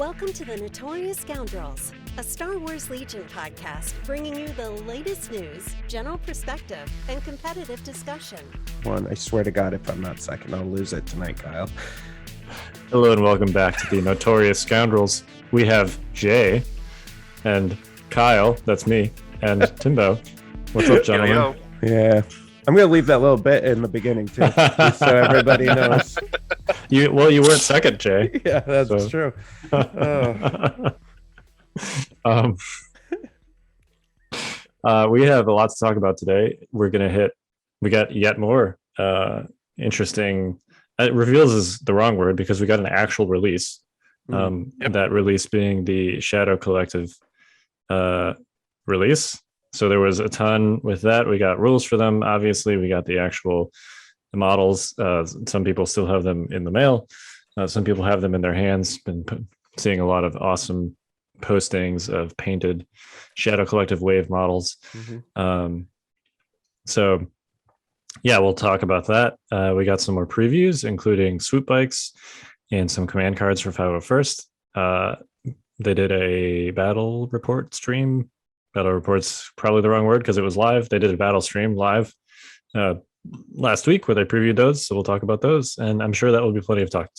Welcome to the Notorious Scoundrels, a Star Wars Legion podcast bringing you the latest news, general perspective, and competitive discussion. I swear to God, if I'm not second, I'll lose it tonight, Kyle. Hello and welcome back to the Notorious Scoundrels. We have Jay and Kyle, that's me, and Timbo. What's up, gentlemen? Yo. Yeah. I'm going to leave that little bit in the beginning, too, just so everybody knows. You weren't second, Jay. Yeah, that's true. We have a lot to talk about today. We got yet more interesting, reveals is the wrong word because we got an actual release. That release being the Shadow Collective release. So there was a ton with that. We got rules for them. Obviously, we got the actual models. Some people still have them in the mail. Some people have them in their hands. Been seeing a lot of awesome postings of painted Shadow Collective Wave models. So yeah, we'll talk about that. We got some more previews, including Swoop bikes and some command cards for 501st. They did a battle report stream. Battle report's probably the wrong word because it was live. They did a battle stream live last week where they previewed those. So we'll talk about those. And I'm sure that will be plenty of talk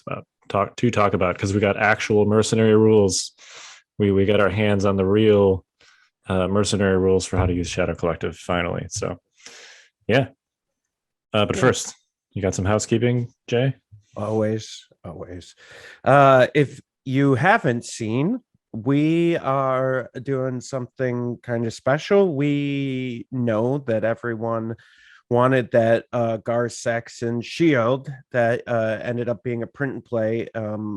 about because we got actual mercenary rules. We got our hands on the real mercenary rules for how to use Shadow Collective finally. So yeah. But first, you got some housekeeping, Jay? Always. If you haven't seen, we are doing something kind of special. We know that everyone wanted that Gar Saxon shield that ended up being a print and play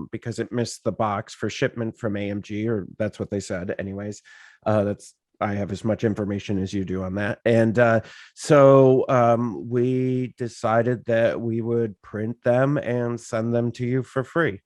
because it missed the box for shipment from AMG, or that's what they said anyways. I have as much information as you do on that. And so we decided that we would print them and send them to you for free.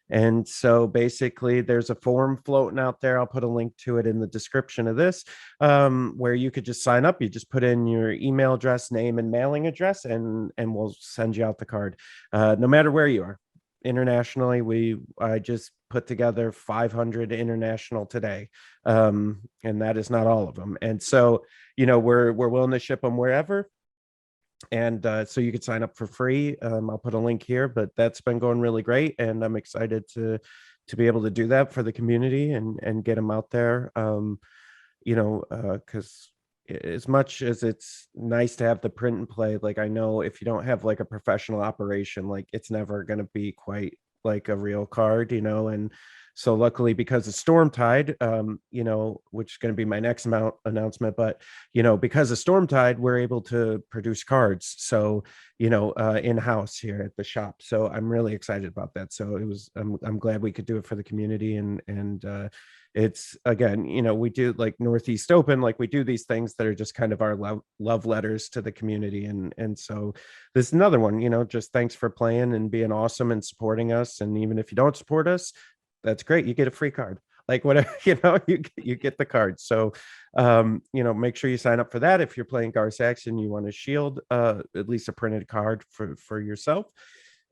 And so basically there's a form floating out there. I'll put a link to it in the description of this, where you could just sign up. You just put in your email address, name, and mailing address, and we'll send you out the card. No matter where you are. Internationally, I just put together 500 international today. And that is not all of them. And so, we're willing to ship them wherever. And so you could sign up for free. I'll put a link here, but that's been going really great, and I'm excited to be able to do that for the community and get them out there. Because as much as it's nice to have the print and play, like I know if you don't have like a professional operation, like it's never going to be quite like a real card, and so luckily because of Stormtide, which is going to be my next announcement, but because of Stormtide, we're able to produce cards. So, in-house here at the shop. So I'm really excited about that. So I'm glad we could do it for the community. And it's, again, we do like Northeast Open, like we do these things that are just kind of our love letters to the community. And so this is another one, just thanks for playing and being awesome and supporting us. And even if you don't support us, that's great. You get a free card, like whatever, you get the card. So, make sure you sign up for that. If you're playing Gar Saxon, you want a shield, at least a printed card for yourself.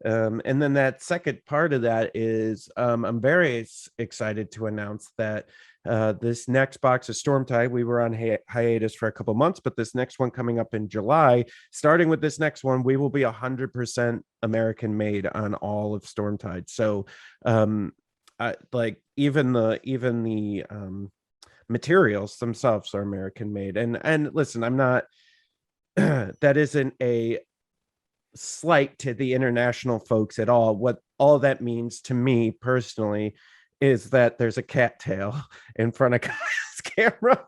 And then that second part of that is, I'm very excited to announce that this next box of Stormtide, we were on hiatus for a couple months, but this next one coming up in July, starting with this next one, we will be 100% American made on all of Stormtide. So, like even the materials themselves are American made. And listen, I'm not that isn't a slight to the international folks at all. What all that means to me personally is that there's a cattail in front of Kyle's camera.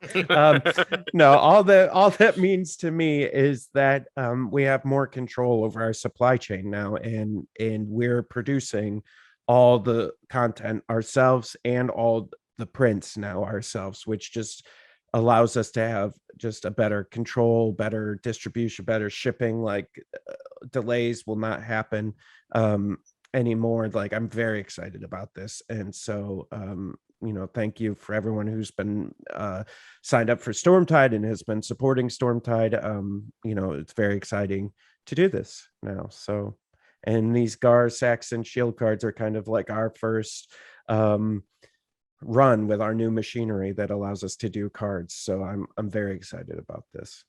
No, all that means to me is that we have more control over our supply chain now, and we're producing all the content ourselves and all the prints now ourselves, which just allows us to have just a better control, better distribution, better shipping. Like delays will not happen anymore. Like I'm very excited about this. And so thank you for everyone who's been signed up for Stormtide and has been supporting Stormtide. It's very exciting to do this now. So, and these Gar Saxon shield cards are kind of like our first run with our new machinery that allows us to do cards. So I'm very excited about this.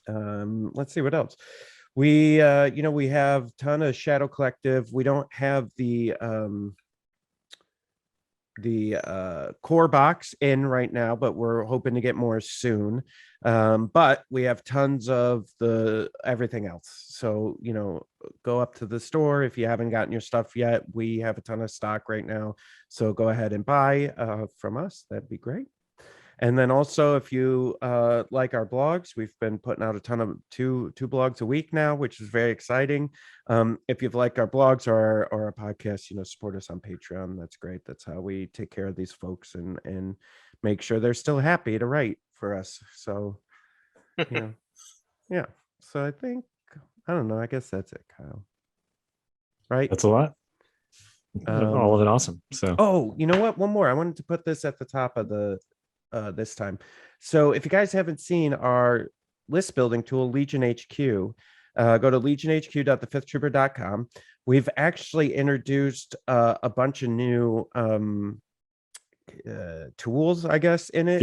Let's see what else. We we have a ton of Shadow Collective. We don't have the core box in right now, but we're hoping to get more soon. But we have tons of the everything else. So, go up to the store if you haven't gotten your stuff yet. We have a ton of stock right now. So go ahead and buy from us. That'd be great. And then also, if you like our blogs, we've been putting out a ton of two blogs a week now, which is very exciting. If you've liked our blogs or our podcast, support us on Patreon. That's great. That's how we take care of these folks and make sure they're still happy to write for us. So, yeah. So I think, I don't know. I guess that's it, Kyle. Right? That's a lot. All of it awesome. So, oh, you know what? One more. I wanted to put this at the top of the this time. So if you guys haven't seen our list building tool, Legion HQ, go to legionhq.thefifthtrooper.com. We've actually introduced a bunch of new tools, I guess, in it.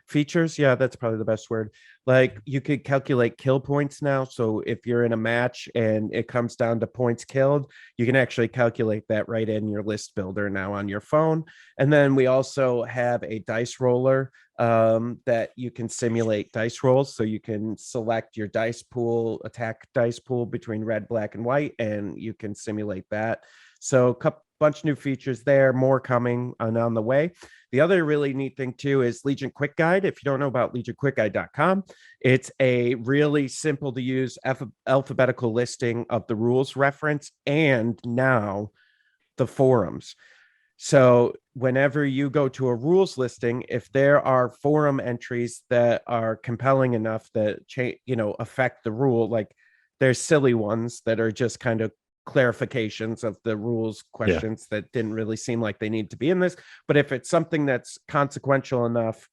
Features. Yeah, that's probably the best word. Like, you could calculate kill points now. So if you're in a match and it comes down to points killed, you can actually calculate that right in your list builder now on your phone. And then we also have a dice roller that you can simulate dice rolls. So you can select your dice pool, attack dice pool between red, black, and white, and you can simulate that. So bunch of new features there, more coming on the way. The other really neat thing too is Legion Quick Guide. If you don't know about legionquickguide.com, it's a really simple to use alphabetical listing of the rules reference and now the forums. So whenever you go to a rules listing, if there are forum entries that are compelling enough that affect the rule, like there's silly ones that are just kind of clarifications of the rules questions that didn't really seem like they need to be in this. But if it's something that's consequential enough,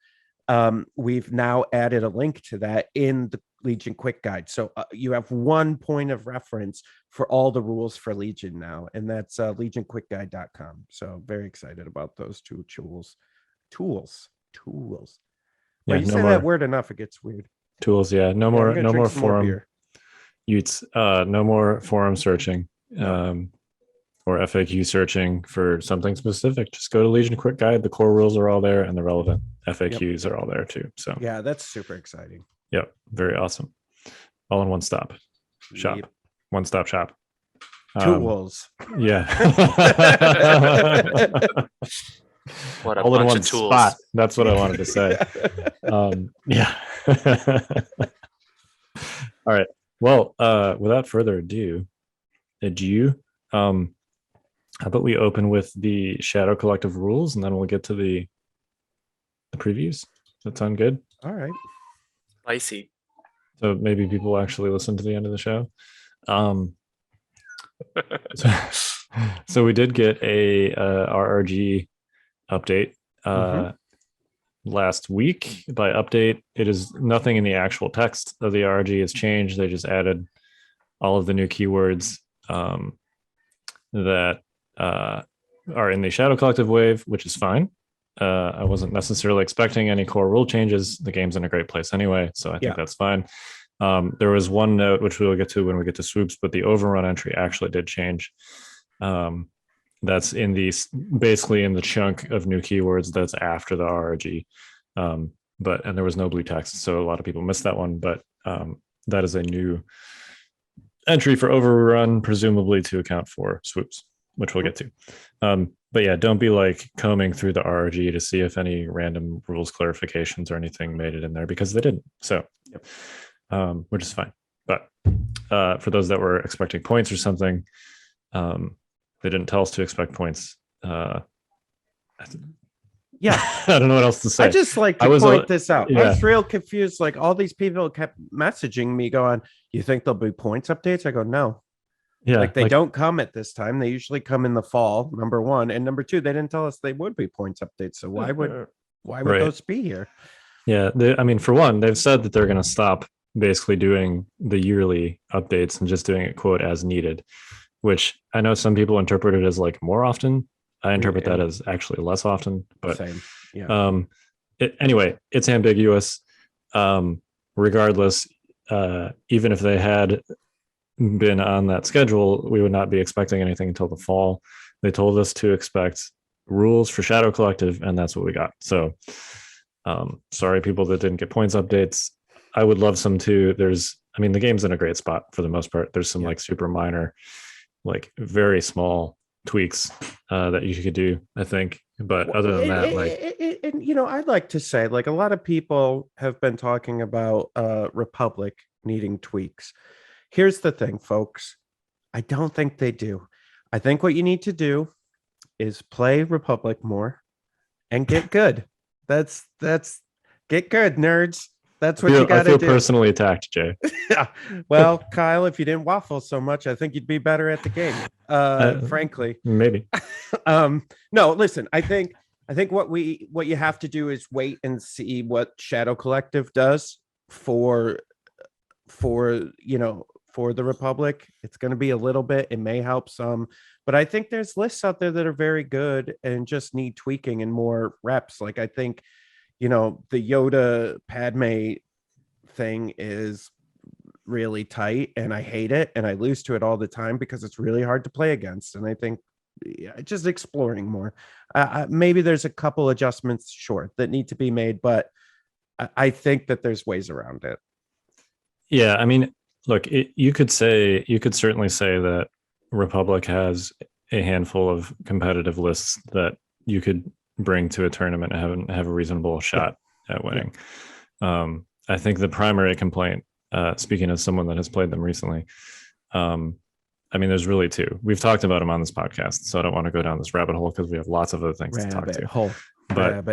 we've now added a link to that in the Legion Quick Guide. So you have one point of reference for all the rules for Legion now, and that's legionquickguide.com. So very excited about those two tools. Well, you say that word enough, it gets weird. Tools, yeah. No more forum. No more forum searching. Or FAQ searching for something specific. Just go to Legion Quick Guide. The core rules are all there, and the relevant FAQs are all there too. So yeah, that's super exciting. Yep, very awesome. All in one stop shop. Yep. One stop shop. Tools. Yeah. What a all in bunch one of tools. spot. That's what I wanted to say. Yeah. All right. Well, without further ado, how about we open with the Shadow Collective rules, and then we'll get to the previews. Does that sound good? All right. Spicy. So maybe people actually listen to the end of the show. So we did get a RRG update last week. By update, it is nothing in the actual text of the RRG has changed. They just added all of the new keywords that are in the Shadow Collective wave, which is fine. I wasn't necessarily expecting any core rule changes. The game's in a great place anyway, so I think that's fine. There was one note, which we'll get to when we get to swoops, but the overrun entry actually did change. That's basically in the chunk of new keywords that's after the RRG. And there was no blue text, so a lot of people missed that one, but that is a new entry for overrun, presumably to account for swoops, which we'll get to. But yeah, don't be like combing through the RRG to see if any random rules clarifications or anything made it in there, because they didn't. So, which is fine. But for those that were expecting points or something, they didn't tell us to expect points. Yeah, I don't know what else to say. I just like to point this out. I was real confused. Like, all these people kept messaging me going, "You think there'll be points updates?" I go, "No." Yeah, like they don't come at this time. They usually come in the fall. Number one, and number two, they didn't tell us they would be points updates. So why would those be here? Yeah, I mean, for one, they've said that they're going to stop basically doing the yearly updates and just doing it quote as needed, which I know some people interpret it as like more often. I interpret that as actually less often, but same. Yeah. Anyway, it's ambiguous. Regardless, even if they had been on that schedule, we would not be expecting anything until the fall. They told us to expect rules for Shadow Collective, and that's what we got. So, sorry, people that didn't get points updates. I would love some too. The game's in a great spot for the most part. There's some like super minor, like very small tweaks that you could do, I think. But other than that, I'd like to say, like, a lot of people have been talking about Republic needing tweaks. Here's the thing, folks. I don't think they do. I think what you need to do is play Republic more and get good. That's get good, nerds. That's what you got to do. I feel personally attacked, Jay. Yeah. Well, Kyle, if you didn't waffle so much, I think you'd be better at the game. Frankly, maybe. No, listen. I think what you have to do is wait and see what Shadow Collective does for the Republic. It's going to be a little bit. It may help some, but I think there's lists out there that are very good and just need tweaking and more reps. Like I think, the Yoda Padme thing is really tight and I hate it and I lose to it all the time because it's really hard to play against. And I think just exploring more. Maybe there's a couple adjustments, sure, that need to be made, but I think that there's ways around it. Yeah, I mean, look, you could certainly say that Republic has a handful of competitive lists that you could bring to a tournament and have a reasonable shot at winning. I think the primary complaint, speaking as someone that has played them recently, there's really two. We've talked about them on this podcast, so I don't want to go down this rabbit hole because we have lots of other things to talk to. But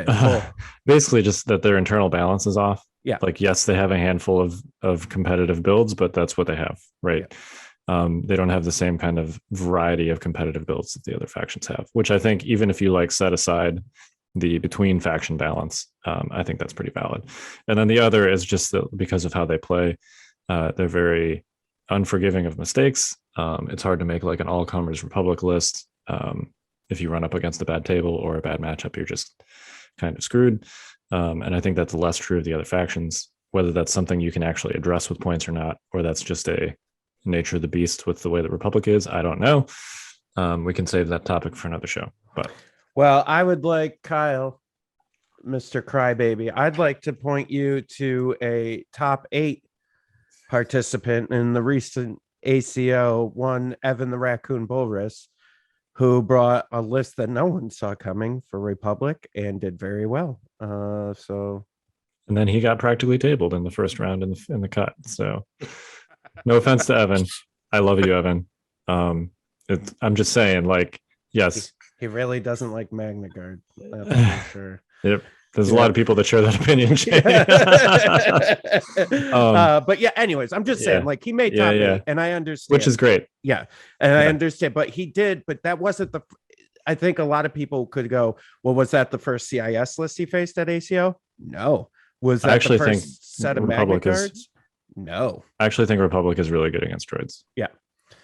basically just that their internal balance is off. Yeah. Like, yes, they have a handful of competitive builds, but that's what they have, right? Yeah. They don't have the same kind of variety of competitive builds that the other factions have, which I think even if you like set aside the between faction balance, I think that's pretty valid. And then the other is just that because of how they play, they're very unforgiving of mistakes. It's hard to make like an all-comers Republic list. If you run up against a bad table or a bad matchup, you're just kind of screwed. And I think that's less true of the other factions, whether that's something you can actually address with points or not, or that's just a nature of the beast with the way the Republic is. I don't know. We can save that topic for another show. But well, I would like Kyle, Mr. Crybaby, I'd like to point you to a top 8 participant in the recent ACO, one Evan the Raccoon Bulrus, who brought a list that no one saw coming for Republic and did very well. And then he got practically tabled in the first round in the cut. So no offense to Evan. I love you, Evan. I'm just saying, like, yes. He really doesn't like Magna Guard. That's for sure. Yep. There's a lot of people that share that opinion. But yeah, anyways, I'm just saying, like, he made top 8, and I understand, which is great. Yeah, and I understand, but he did, but that wasn't the. I think a lot of people could go, well, was that the first CIS list he faced at ACO? No. Was that the first set of Magna Guards? No. I actually think Republic is really good against droids. Yeah.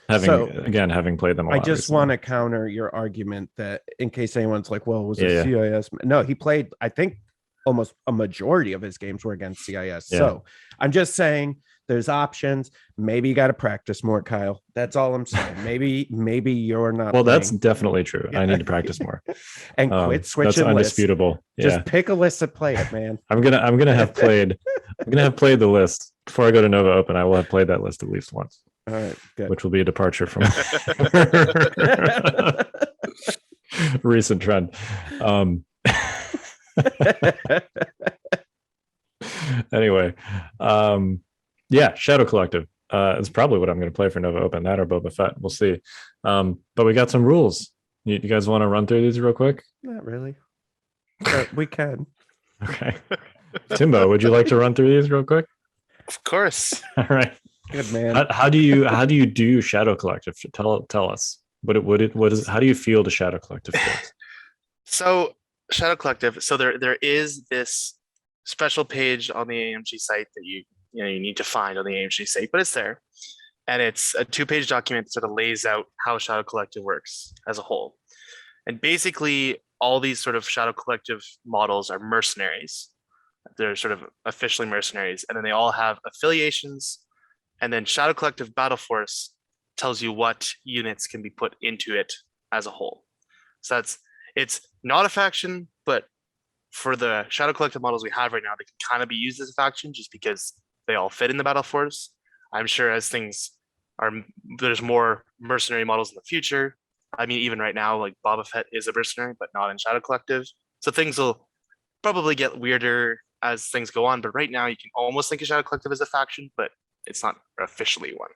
Having played them a lot. I just want to counter your argument that in case anyone's like, well, was it CIS? No, he played, I think almost a majority of his games were against CIS. Yeah. So I'm just saying there's options. Maybe you got to practice more, Kyle. That's all I'm saying. Maybe you're not. Well, that's definitely true. I need to practice more and quit switching. That's undisputable. Just pick a list to play it, man. I'm gonna have played the list before I go to Nova Open. I will have played that list at least once. All right, good. Which will be a departure from recent trend. Anyway, Shadow Collective is probably what I'm going to play for Nova Open. That or Boba Fett, we'll see. But we got some rules. You guys want to run through these real quick? Not really, but we can. Okay. Timbo, would you like to run through these real quick? Of course. All right. Good man. How do you do Shadow Collective? Tell us how do you feel the Shadow Collective feels? So Shadow Collective. So there is this special page on the AMG site that you need to find on the AMG site, but it's there, and it's a 2-page document that sort of lays out how Shadow Collective works as a whole. And basically, all these sort of Shadow Collective models are mercenaries. They're sort of officially mercenaries, and then they all have affiliations. And then Shadow Collective Battleforce tells you what units can be put into it as a whole. So it's not a faction, but for the Shadow Collective models we have right now, they can kind of be used as a faction just because they all fit in the Battleforce. I'm sure as things are, there's more mercenary models in the future. I mean, even right now, like Boba Fett is a mercenary, but not in Shadow Collective. So things will probably get weirder as things go on. But right now, you can almost think of Shadow Collective as a faction, but it's not officially one.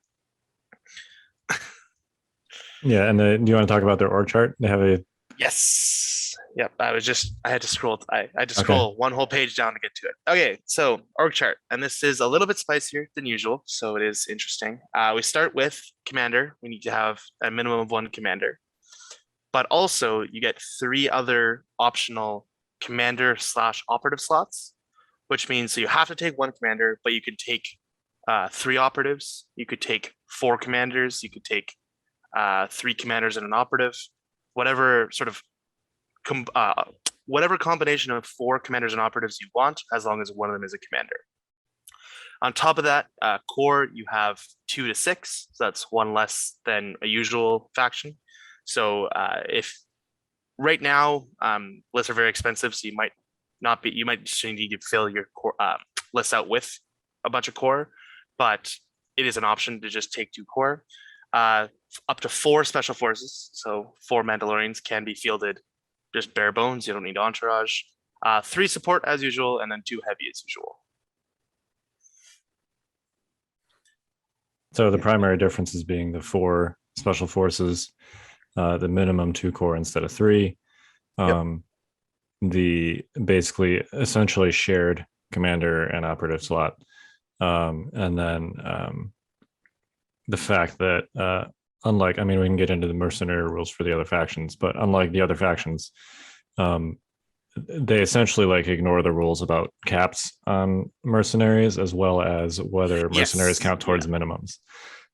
Yeah, and do you want to talk about their org chart? They have a Yes. Yep. I had to scroll. I had to scroll one whole page down to get to it. Okay. So org chart, and this is a little bit spicier than usual, so it is interesting. We start with commander. We need to have a minimum of one commander, but also you get 3 other optional commander / operative slots, which means so you have to take 1 commander, but you could take 3 operatives. You could take 4 commanders. You could take 3 commanders and an operative. Whatever sort of whatever combination of 4 commanders and operatives you want, as long as one of them is a commander. On top of that, core, you have 2 to 6, so that's 1 less than a usual faction. So if right now lists are very expensive, so you might just need to fill your core lists out with a bunch of core, but it is an option to just take 2 core. Up to 4 special forces, so 4 Mandalorians can be fielded just bare bones. You don't need entourage. 3 support as usual, and then 2 heavy as usual. So the primary difference is being the 4 special forces, the minimum 2 core instead of 3. The basically essentially shared commander and operative slot, and then the fact that unlike, I mean, we can get into the mercenary rules for the other factions, but unlike the other factions, they essentially like ignore the rules about caps on mercenaries, as well as whether mercenaries count towards minimums.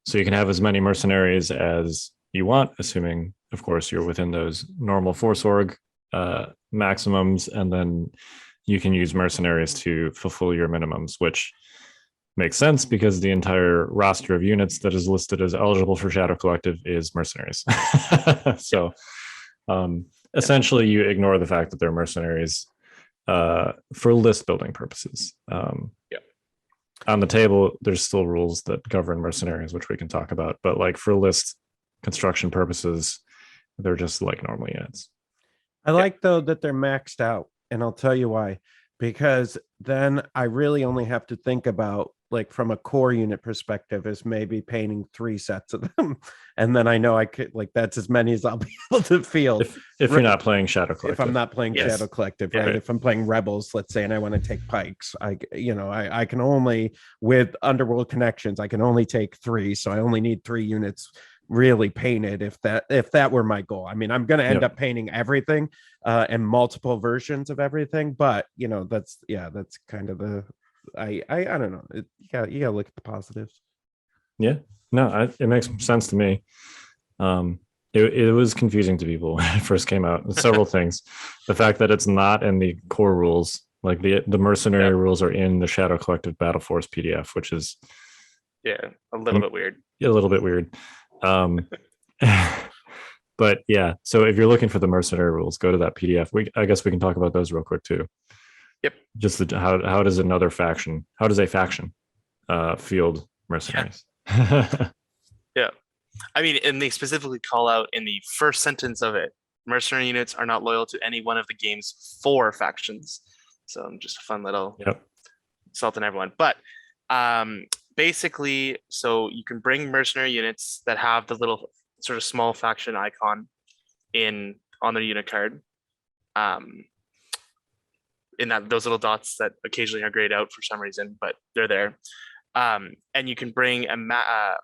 So you can have as many mercenaries as you want, assuming, of course, you're within those normal force org maximums, and then you can use mercenaries to fulfill your minimums, which makes sense because the entire roster of units that is listed as eligible for Shadow Collective is mercenaries. So essentially you ignore the fact that they're mercenaries for list building purposes. On the table, there's still rules that govern mercenaries, which we can talk about, but like for list construction purposes, they're just like normal units. I like though that they're maxed out, and I'll tell you why. Because then I really only have to think about, like, from a core unit perspective, is maybe painting 3 sets of them, and then I know I could, like, that's as many as I'll be able to field. If you're not playing Shadow Collective. If I'm not playing Shadow Collective, right? If I'm playing Rebels, let's say, and I want to take Pikes, I can only, with Underworld Connections, I can only take 3, so I only need 3 units really painted if that were my goal. I mean, I'm going to end up painting everything and multiple versions of everything, but that's kind of the I don't know. You gotta look at the positives. Yeah, no, it makes sense to me. It was confusing to people when it first came out. Several things. The fact that it's not in the core rules, like the mercenary rules are in the Shadow Collective Battleforce PDF, which is a little bit weird. A little bit weird. But yeah, so if you're looking for the mercenary rules, go to that PDF. I guess we can talk about those real quick too. Yep. Just how does a faction field mercenaries? Yeah. I mean, and they specifically call out in the first sentence of it, mercenary units are not loyal to any one of the game's 4 factions. So just a fun little salt on everyone. But basically, so you can bring mercenary units that have the little sort of small faction icon on their unit card. In those little dots that occasionally are grayed out for some reason, but they're there. And you can bring a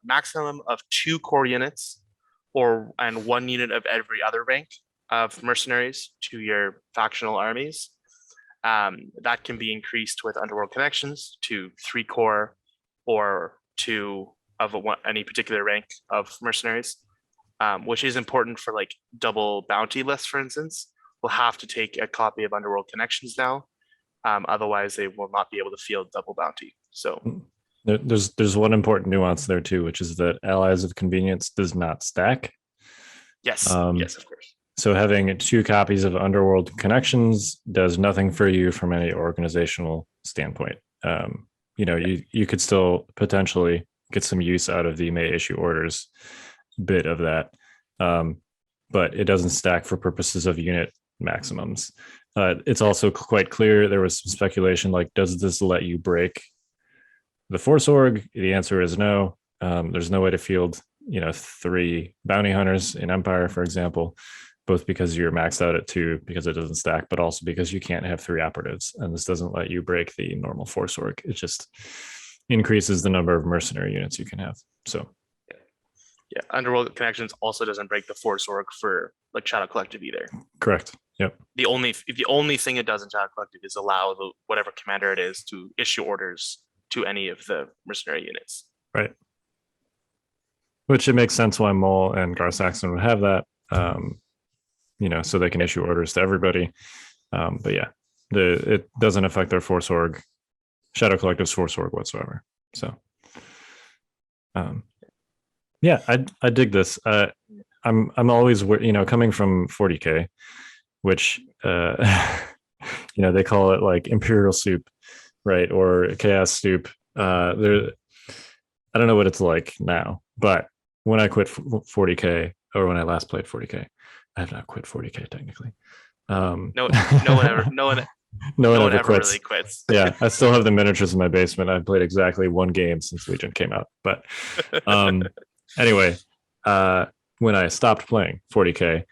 maximum of 2 core units and 1 unit of every other rank of mercenaries to your factional armies. That can be increased with Underworld Connections to 3 core or 2 of any particular rank of mercenaries. which is important for like double bounty lists, for instance, will have to take a copy of Underworld Connections now. Otherwise, they will not be able to field double bounty. So there's one important nuance there too, which is that Allies of Convenience does not stack. yes, yes, of course. So having 2 copies of Underworld Connections does nothing for you from any organizational standpoint. You could still potentially get some use out of the may issue orders bit of that, but it doesn't stack for purposes of unit maximums. It's also quite clear there was some speculation like, does this let you break the Force Org? The answer is no. There's no way to field 3 bounty hunters in Empire, for example, both because you're maxed out at 2 because it doesn't stack, but also because you can't have 3 operatives, and this doesn't let you break the normal Force Org. It just increases the number of mercenary units you can have. So yeah, Underworld Connections also doesn't break the Force Org for like Shadow Collective either. Correct. Yep. The only thing it does in Shadow Collective is allow whatever commander it is to issue orders to any of the mercenary units. Right. Which it makes sense why Mole and Gar Saxon would have that, so they can issue orders to everybody. But yeah, it doesn't affect their Force Org, Shadow Collective's Force Org whatsoever. So, yeah, I dig this. I'm always, coming from 40K, which, they call it like Imperial Soup, right? Or Chaos Soup. I don't know what it's like now, but when I quit 40K, or when I last played 40K, I have not quit 40K technically. No one ever quits. Really quits. Yeah, I still have the miniatures in my basement. I've played exactly 1 game since Legion came out. But anyway, when I stopped playing 40K,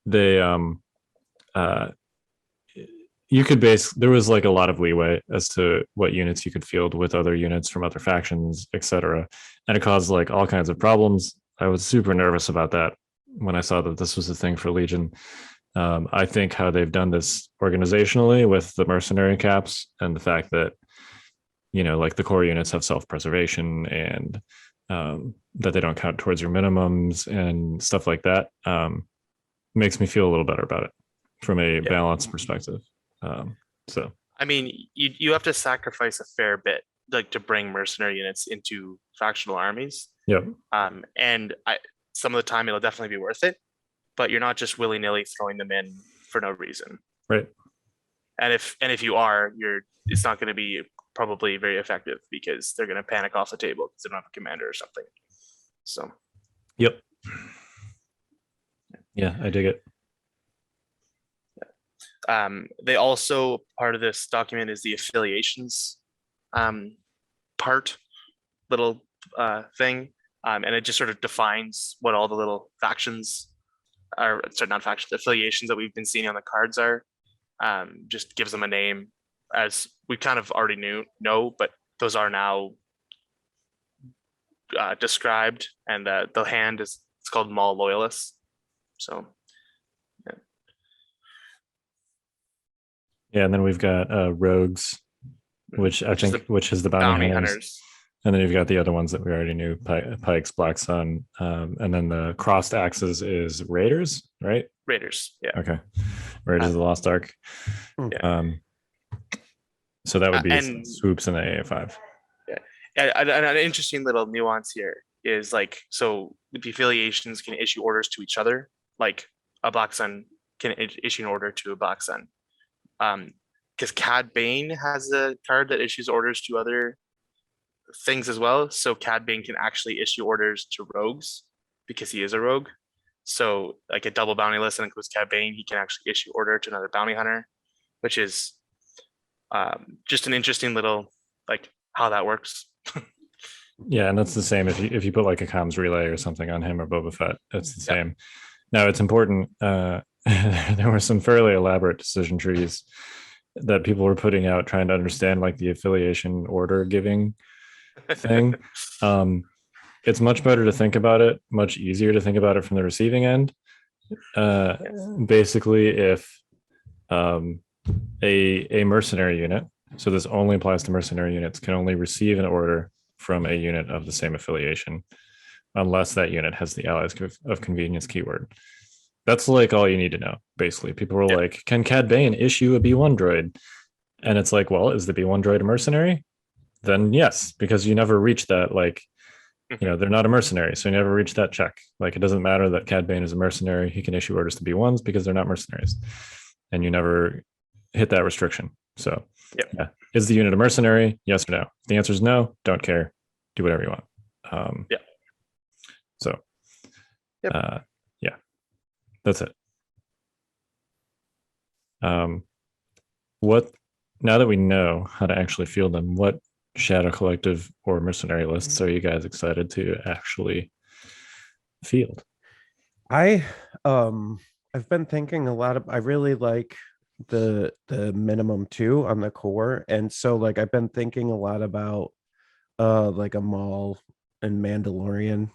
there was like a lot of leeway as to what units you could field with other units from other factions, etc. And it caused like all kinds of problems. I was super nervous about that when I saw that this was a thing for Legion. I think how they've done this organizationally with the mercenary caps and the fact that, like the core units have self-preservation and that they don't count towards your minimums and stuff like that, makes me feel a little better about it from a balance perspective. So I mean, you have to sacrifice a fair bit like to bring mercenary units into factional armies. Yeah. And some of the time it'll definitely be worth it, but you're not just willy-nilly throwing them in for no reason. Right. And if you are, it's not going to be probably very effective because they're going to panic off the table because they don't have a commander or something. So. Yep. Yeah, I dig it. They also, part of this document is the affiliations little thing. And it just sort of defines what all the little factions are, sorry, not factions, affiliations that we've been seeing on the cards are. Just gives them a name, as we kind of already know, but those are now described, and the hand it's called Maul Loyalists. So yeah, and then we've got rogues, which is the bounty hunters. And then you've got the other ones that we already knew, Pikes, Black Sun, and then the crossed axes is Raiders, right? Raiders, yeah. Okay, Raiders of the Lost Ark. Yeah. So that would be Swoops in the AA5. Yeah, and an interesting little nuance here is like, so the affiliations can issue orders to each other, like a Black Sun can issue an order to a Black Sun. Because Cad Bane has a card that issues orders to other things as well. So Cad Bane can actually issue orders to rogues because he is a rogue. So like a double bounty list that includes Cad Bane, he can actually issue order to another bounty hunter, which is just an interesting little like how that works. Yeah, and that's the same if you put like a comms relay or something on him or Boba Fett, it's the same. Now it's important. There were some fairly elaborate decision trees that people were putting out trying to understand like the affiliation order giving thing. It's much better to think about it, much easier to think about it from the receiving end. Basically, if a mercenary unit, so this only applies to mercenary units, can only receive an order from a unit of the same affiliation, unless that unit has the allies of convenience keyword. That's like all you need to know. Basically, people were like, "Can Cad Bane issue a B1 droid?" And it's like, well, is the B1 droid a mercenary? Then yes, because you never reach that. Like, they're not a mercenary, so you never reach that check. Like, it doesn't matter that Cad Bane is a mercenary; he can issue orders to B1s because they're not mercenaries, and you never hit that restriction. So, yeah, is the unit a mercenary? Yes or no? If the answer is no, don't care. Do whatever you want. So, yeah, that's it. What now that we know how to actually field them, what Shadow Collective or mercenary lists are you guys excited to actually field? I've been thinking a lot of, I really like the minimum 2 on the core, and so like I've been thinking a lot about like a Maul and Mandalorian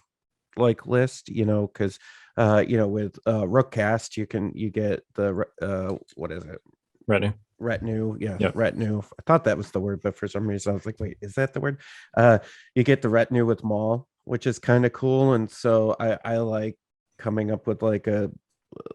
like list, because with Rookcast you get the what is it, retinue. Retinue. I thought that was the word, but for some reason I was like, wait, is that the word? You get the retinue with Maul, which is kind of cool, and so I like coming up with like a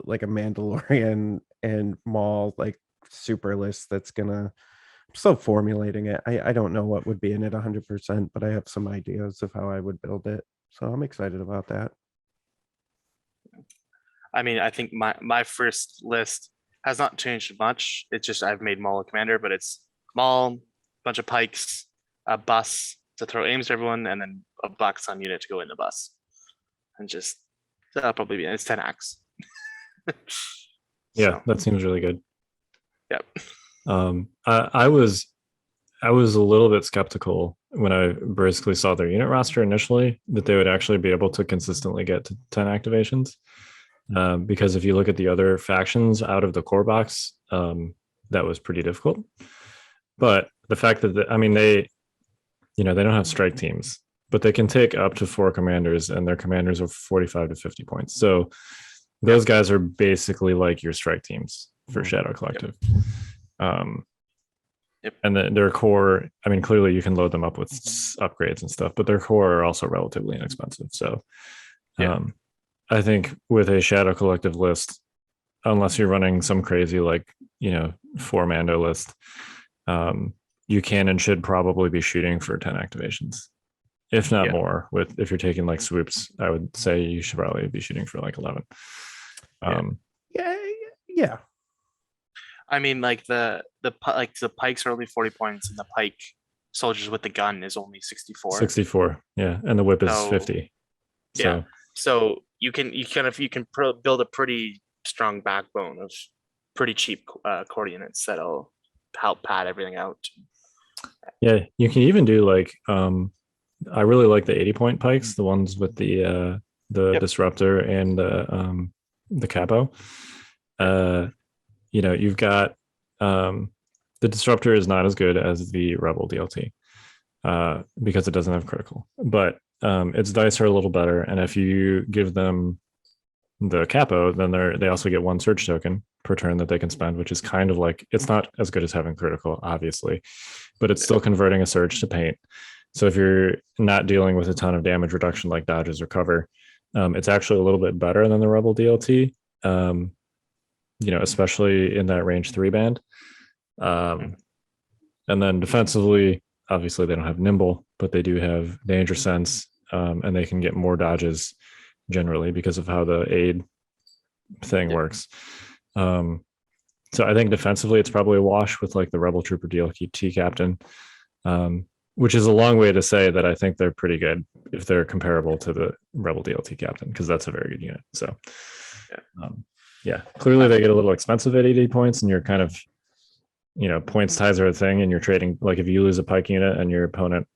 Mandalorian and Maul like super list that's gonna, I'm still formulating it. I don't know what would be in it 100%, but I have some ideas of how I would build it, so I'm excited about that. I mean, I think my first list has not changed much. It's just I've made Maul a commander, but it's Maul, bunch of pikes, a bus to throw aims to everyone, and then a Black Sun unit to go in the bus. And just that'll probably be it's 10 acts. Yeah, that seems really good. Yep. I was a little bit skeptical when I basically saw their unit roster initially that they would actually be able to consistently get to 10 activations. Because if you look at the other factions out of the core box, that was pretty difficult. But the fact that they don't have strike teams, but they can take up to 4 commanders, and their commanders are 45 to 50 points. So those guys are basically like your strike teams for Shadow Collective. And then their core, clearly you can load them up with upgrades and stuff, but their core are also relatively inexpensive. So I think with a Shadow Collective list, unless you're running some crazy 4 Mando list, you can and should probably be shooting for 10 activations, if not more. If you're taking like swoops, I would say you should probably be shooting for like 11. Yeah. I mean, like the pikes are only 40 points, and the pike soldiers with the gun is only 64. 64, yeah, and the whip is 50. So you can build a pretty strong backbone of pretty cheap core units that'll help pad everything out. Yeah, you can even do like I really like the 80-point pikes, the ones with the disruptor and the capo. You've got the disruptor is not as good as the rebel DLT because it doesn't have critical, but its dice are a little better, and if you give them the capo, then they also get 1 search token per turn that they can spend, which is kind of like, it's not as good as having critical, obviously, but it's still converting a surge to paint. So if you're not dealing with a ton of damage reduction like dodges or cover, it's actually a little bit better than the rebel DLT, especially in that range 3 band. And then defensively, obviously they don't have nimble, but they do have danger sense, and they can get more dodges generally because of how the aid thing works. So I think defensively it's probably a wash with like the rebel trooper DLT captain, which is a long way to say that I think they're pretty good if they're comparable to the rebel DLT captain, because that's a very good unit. So clearly they get a little expensive at 80 points, and you're kind of, points ties are a thing, and you're trading, like if you lose a pike unit and your opponent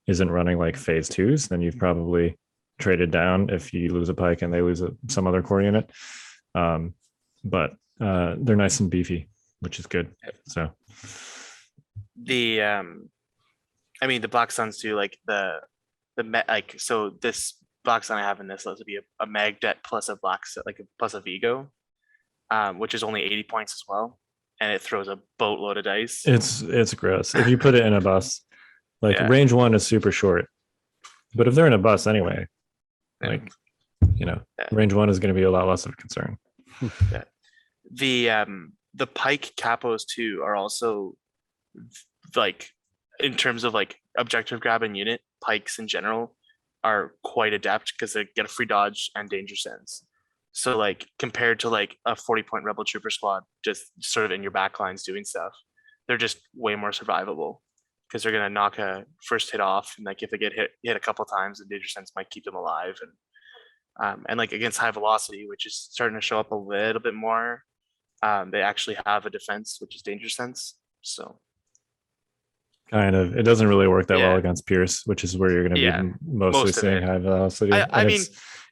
isn't running like phase 2s, then you've probably traded down if you lose a pike and they lose some other core unit. But they're nice and beefy, which is good. So the Black Suns too, like so this Black Sun I have in this list would be a Magdet plus a plus a Vigo, which is only 80 points as well, and it throws a boatload of dice. It's gross. If you put it in a bus, range 1 is super short, but if they're in a bus anyway, Yeah. Like, range 1 is going to be a lot less of a concern. The pike capos too are also like, in terms of like objective grab and unit, pikes in general are quite adept because they get a free dodge and danger sense. So like compared to like a 40-point rebel trooper squad just sort of in your backlines doing stuff, they're just way more survivable because they're gonna knock a first hit off, and like if they get hit a couple times, the danger sense might keep them alive. And like against high velocity, which is starting to show up a little bit more, they actually have a defense, which is danger sense. So Kind of. It doesn't really work that well Yeah. against Pierce, which is where you're going to Yeah, be mostly most of seeing it. high velocity. I And mean,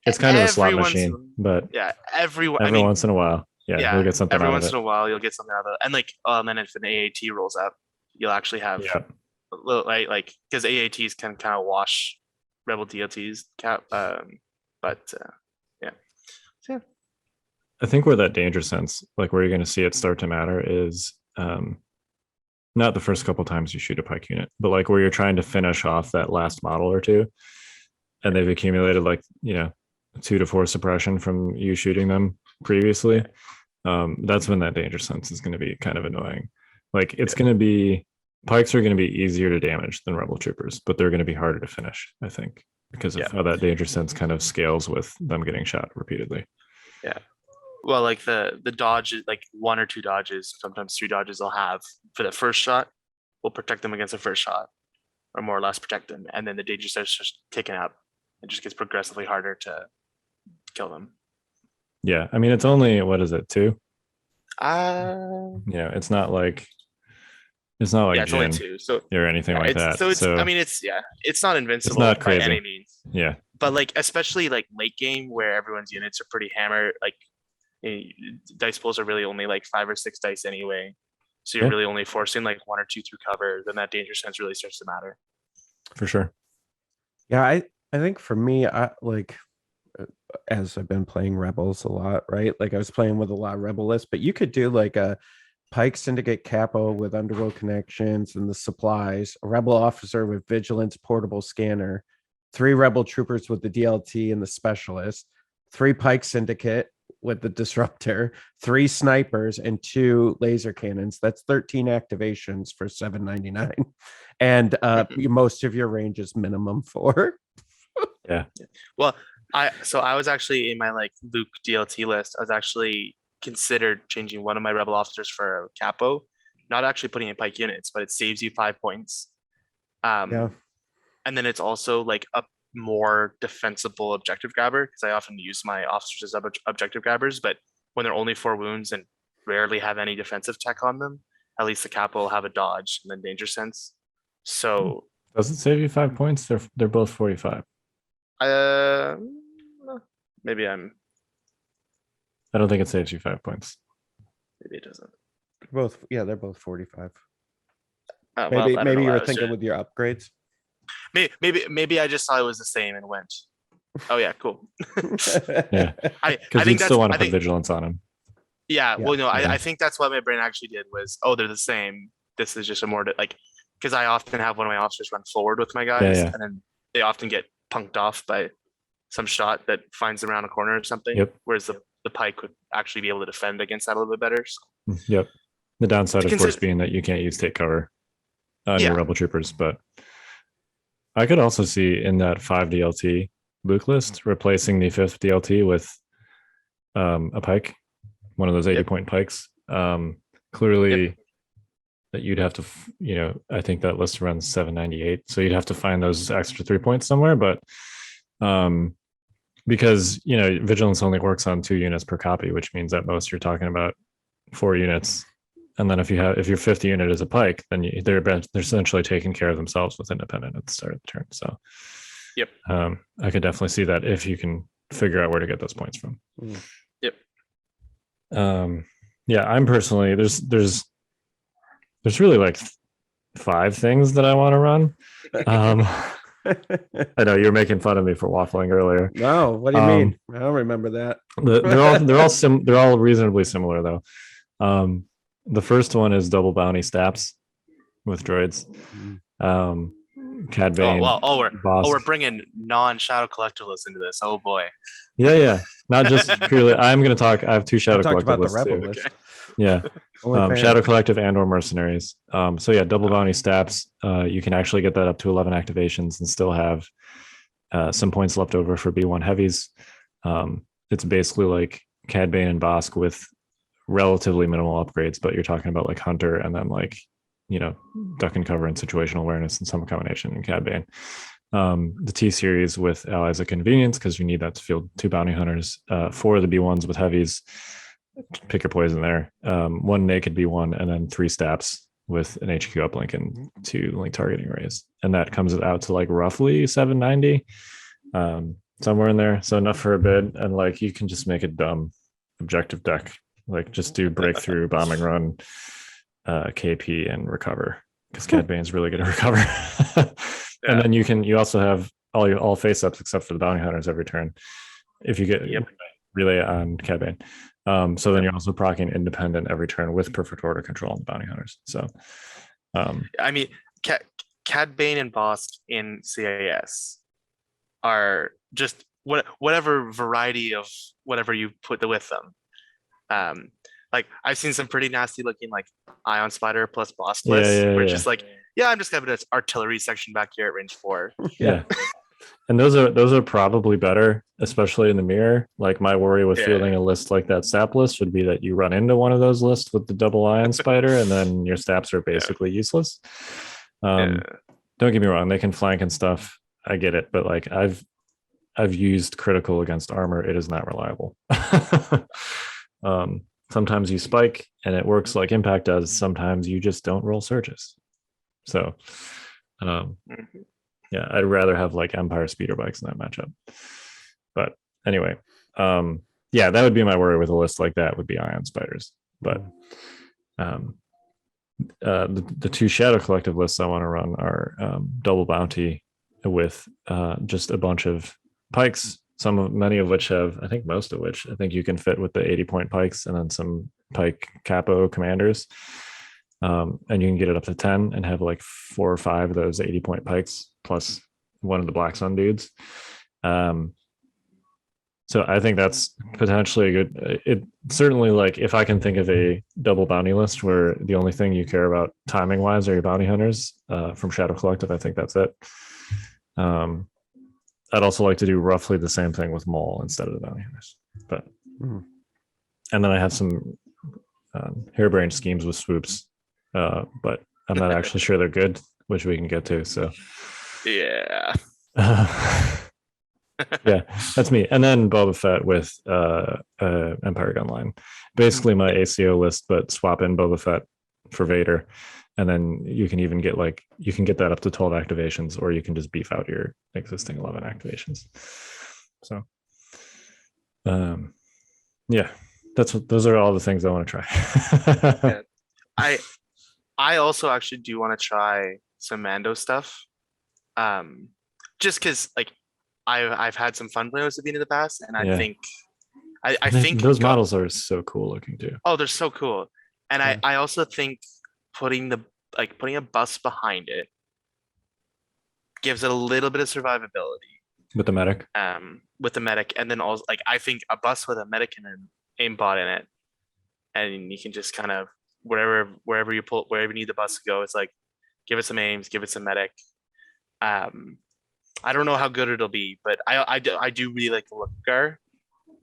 it's kind of a slot every once machine, in- but yeah, every I mean, once in a while, yeah, you'll get something every out once of in it. a while you'll get something out of it. And like, and then if an AAT rolls up, you'll actually have Yeah. a little, like because AATs can kind of wash rebel DLTs cap. But yeah. So, yeah. I think where that danger sense, like where you're going to see it start to matter, is not the first couple times you shoot a pike unit, but like where you're trying to finish off that last model or two, and they've accumulated like 2 to 4 suppression from you shooting them previously. That's when that danger sense is going to be kind of annoying. Like it's going to be, pikes are going to be easier to damage than rebel troopers, but they're going to be harder to finish, I think, because of how that danger sense kind of scales with them getting shot repeatedly. Yeah. Well, like the dodge, like 1 or 2 dodges, sometimes 3 dodges they'll have for the first shot will protect them against the first shot, or more or less protect them. And then the danger starts just ticking up. It just gets progressively harder to kill them. Yeah. I mean, it's only, what is it, 2? Yeah, It's not like it's only Jin 2. So Or anything like that. So it's, I mean, it's not invincible not by crazy. any means. Yeah. But like, especially like late game where everyone's units are pretty hammered, like dice pools are really only like 5 or 6 dice anyway. So you're really only forcing like 1 or 2 through cover. Then that danger sense really starts to matter. For sure. Yeah, I think for me, I like, as I've been playing rebels a lot, right? Like I was playing with a lot of rebel lists, but you could do like a pike syndicate capo with underworld connections and the supplies, a rebel officer with vigilance portable scanner, 3 rebel troopers with the DLT and the specialist, 3 pike syndicate with the disruptor, 3 snipers, and 2 laser cannons. That's 13 activations for $7.99, and most of your range is minimum 4. Yeah. Well, I was actually in my like Luke DLT list. I was actually considered changing one of my rebel officers for a capo, not actually putting in pike units, but it saves you 5 points. Yeah. And then it's also like a more defensible objective grabber, because I often use my officers as objective grabbers, but when they're only 4 wounds and rarely have any defensive tech on them, at least the capo will have a dodge and then danger sense. So Does it save you 5 points? They're both 45. maybe I don't think it saves you 5 points. maybe it doesn't. They're both 45. Well, Maybe I don't know you why were I was thinking doing with your upgrades. Maybe I just thought it was the same and went, oh yeah, cool. Yeah. I Because think you still want to I put think, vigilance on them. yeah, well, no, Yeah. I think that's what my brain actually did was, oh, they're the same. This is just a more like, because I often have one of my officers run forward with my guys, Yeah. and then they often get punked off by some shot that finds them around a corner or something. Yep. Whereas the pike would actually be able to defend against that a little bit better. So, Yep. The downside, of course, Consider- being that you can't use take cover on Yeah. your rebel troopers, but I could also see in that 5 DLT Luke list replacing the 5th DLT with a pike, one of those 80-point pikes. Clearly, that you'd have to, I think that list runs 798, so you'd have to find those extra 3 points somewhere. But because vigilance only works on 2 units per copy, which means at most you're talking about 4 units. And then if your 5th unit is a pike, then they're essentially taking care of themselves with independent at the start of the turn. So, yep, I could definitely see that if you can figure out where to get those points from. Yep. Yeah, I'm personally there's really like 5 things that I want to run. I know you were making fun of me for waffling earlier. No, what do you mean? I don't remember that. They're all reasonably similar though. The first one is double bounty staps with droids. Cad Bane, Bosk. We're bringing non-Shadow Collector lists into this. Oh boy. Yeah. Not just purely. I'm going to talk. I have 2 Shadow talked Collective about the lists Rebel too. list. Yeah. Shadow Collective and/or Mercenaries. So yeah, double bounty stats. You can actually get that up to 11 activations and still have some points left over for B1 heavies. It's basically like Cad Bane and Bosk with relatively minimal upgrades, but you're talking about like Hunter and then like, duck and cover and situational awareness and some combination in Cad Bane. The T series with allies of convenience, because you need that to field 2 bounty hunters. 4 of the B1s with heavies. Pick your poison there. 1 naked B1 and then 3 staps with an HQ uplink and 2 link targeting arrays. And that comes out to like roughly 790, somewhere in there. So enough for a bid. And like you can just make a dumb objective deck. Like just do breakthrough, bombing run, KP, and recover. Because Cad Bane's really good at recover. And then you also have all face ups except for the bounty hunters every turn. If you get relay on Cad Bane. So then you're also proccing independent every turn with perfect order control on the bounty hunters. So I mean, Cad Bane and Bosk in CAS are just whatever variety of whatever you put with them. Like I've seen some pretty nasty looking like Ion Spider plus Bosk lists, where it's just like, I'm just having an artillery section back here at range 4. Yeah. And those are probably better, especially in the mirror. Like my worry with fielding a list like that sap list would be that you run into one of those lists with the double Ion Spider, and then your staps are basically useless. Don't get me wrong; they can flank and stuff. I get it, but like I've used critical against armor. It is not reliable. Sometimes you spike and it works like impact does. Sometimes you just don't roll surges. So, I'd rather have like Empire speeder bikes in that matchup. But anyway, that would be my worry with a list like that would be Ion Spiders. But the 2 Shadow Collective lists I want to run are double bounty with just a bunch of pikes. Many of which have, I think most of which, I think you can fit with the 80-point pikes and then some pike capo commanders. And you can get it up to 10 and have like 4 or 5 of those 80-point pikes plus one of the Black Sun dudes. So I think that's potentially a good, it certainly like if I can think of a double bounty list where the only thing you care about timing wise are your bounty hunters from Shadow Collective, I think that's it. I'd also like to do roughly the same thing with Maul instead of the bounty hunters. But and then I have some harebrained schemes with swoops, but I'm not actually sure they're good, which we can get to. So yeah, that's me. And then Boba Fett with Empire Gunline, basically my ACO list, but swap in Boba Fett for Vader. And then you can even get that up to 12 activations, or you can just beef out your existing 11 activations. So, those are all the things I want to try. I also actually do want to try some Mando stuff, just because like I've had some fun playing with Sabine in the past, and I think those models are so cool looking too. Oh, they're so cool, and I also think putting a bus behind it gives it a little bit of survivability with the medic. And then also like I think a bus with a medic and an aimbot in it, and you can just kind of wherever you need the bus to go, it's like give it some aims, give it some medic. I don't know how good it'll be, but I do really like the look of Gar.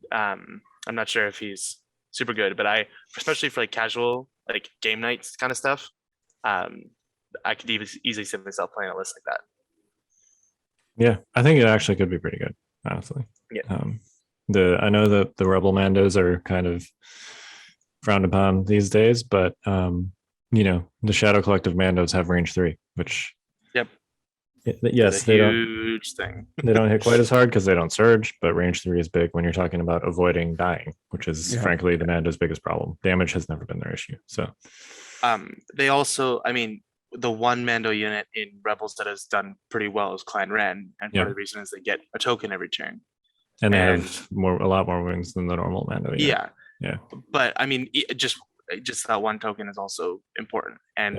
I'm not sure if he's super good, but especially for like casual like game nights kind of stuff, I could easily see myself playing a list like that. Yeah, I think it actually could be pretty good, honestly. Yeah. I know that the Rebel Mandos are kind of frowned upon these days, but the Shadow Collective Mandos have range 3, which yes, they huge thing. They don't hit quite as hard because they don't surge, but range 3 is big when you're talking about avoiding dying, which is frankly the Mando's biggest problem. Damage has never been their issue. So they also, I mean, the one Mando unit in Rebels that has done pretty well is Clan Ren, and part of the reason is they get a token every turn. And they have a lot more wings than the normal Mando unit. Yeah. But I mean, just that one token is also important, and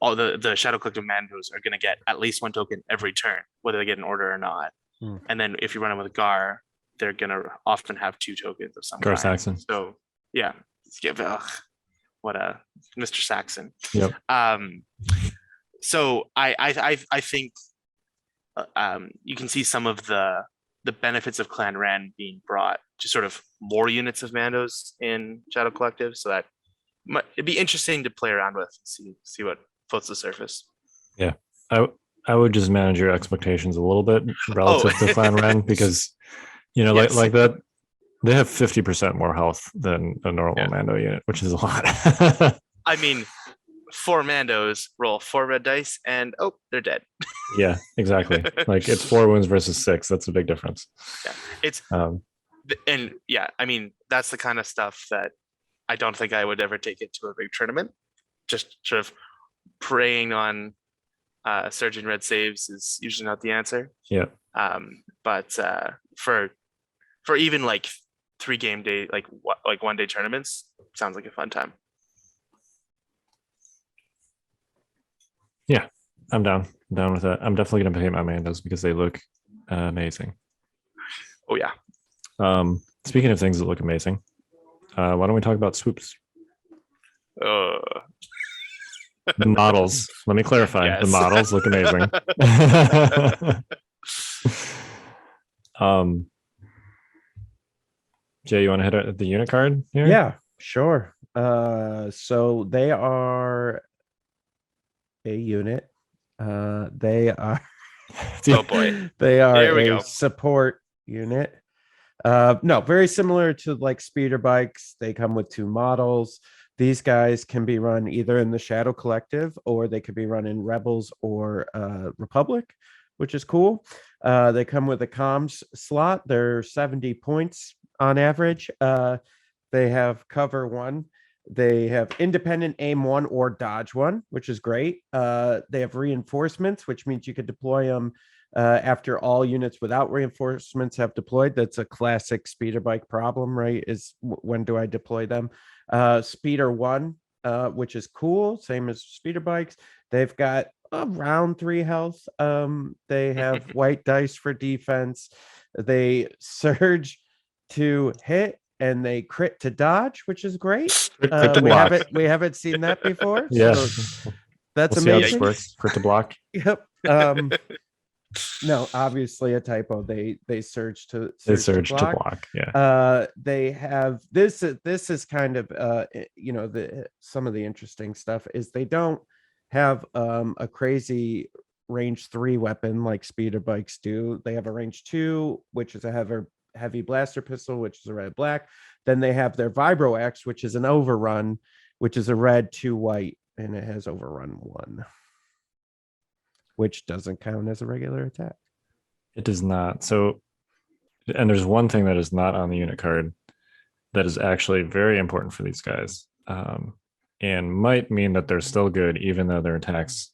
all the Shadow Collective Mandos are going to get at least one token every turn, whether they get an order or not. And then if you run them with Gar, they're going to often have 2 tokens of some Gar kind. Saxon. So yeah, what a Mr. Saxon. Yep. So I think you can see some of the benefits of Clan Ren being brought to sort of more units of Mandos in Shadow Collective, so that it'd be interesting to play around with and see what floats the surface. Yeah, I would just manage your expectations a little bit relative to Clan Ren, because Yes. like that, they have 50% more health than a normal Mando unit, which is a lot. I mean, 4 Mandos roll 4 red dice and they're dead. Yeah, exactly. Like it's 4 wounds versus 6. That's a big difference. Yeah, it's and yeah, I mean, that's the kind of stuff that I don't think I would ever take it to a big tournament. Just sort of preying on surging red saves is usually not the answer. Yeah. But for even like 3 game day, like 1 day tournaments, sounds like a fun time. Yeah, I'm down with that. I'm definitely gonna paint my Mandos because they look amazing. Oh yeah. Speaking of things that look amazing, why don't we talk about swoops? The models. Let me clarify. Yes. The models look amazing. Jay, you want to hit the unit card here? Yeah, sure. So they are a unit. They are Oh boy. They are There we a go. support unit. No, very similar to like speeder bikes. They come with 2 models. These guys can be run either in the Shadow Collective, or they could be run in Rebels or Republic, which is cool. They come with a comms slot. They're 70 points on average. They have cover 1. They have independent aim 1 or dodge 1, which is great. They have reinforcements, which means you could deploy them after all units without reinforcements have deployed. That's a classic speeder bike problem, right? Is when do I deploy them? Speeder 1, which is cool, same as speeder bikes. They've got around 3 health. They have white dice for defense. They surge to hit and they crit to dodge, which is great. Crit to block. We haven't seen that before. Yeah. So that's We'll see how this amazing. works. Crit to block. Yep. No, obviously a typo. They surge to block. Yeah. They have this is kind of some of the interesting stuff is they don't have a crazy range 3 weapon like speeder bikes do. They have a range 2, which is a heavy blaster pistol, which is a red black. Then they have their Vibro X, which is an overrun, which is a red 2 white, and it has overrun 1, which doesn't count as a regular attack. It does not. So, and there's one thing that is not on the unit card that is actually very important for these guys, and might mean that they're still good even though their attacks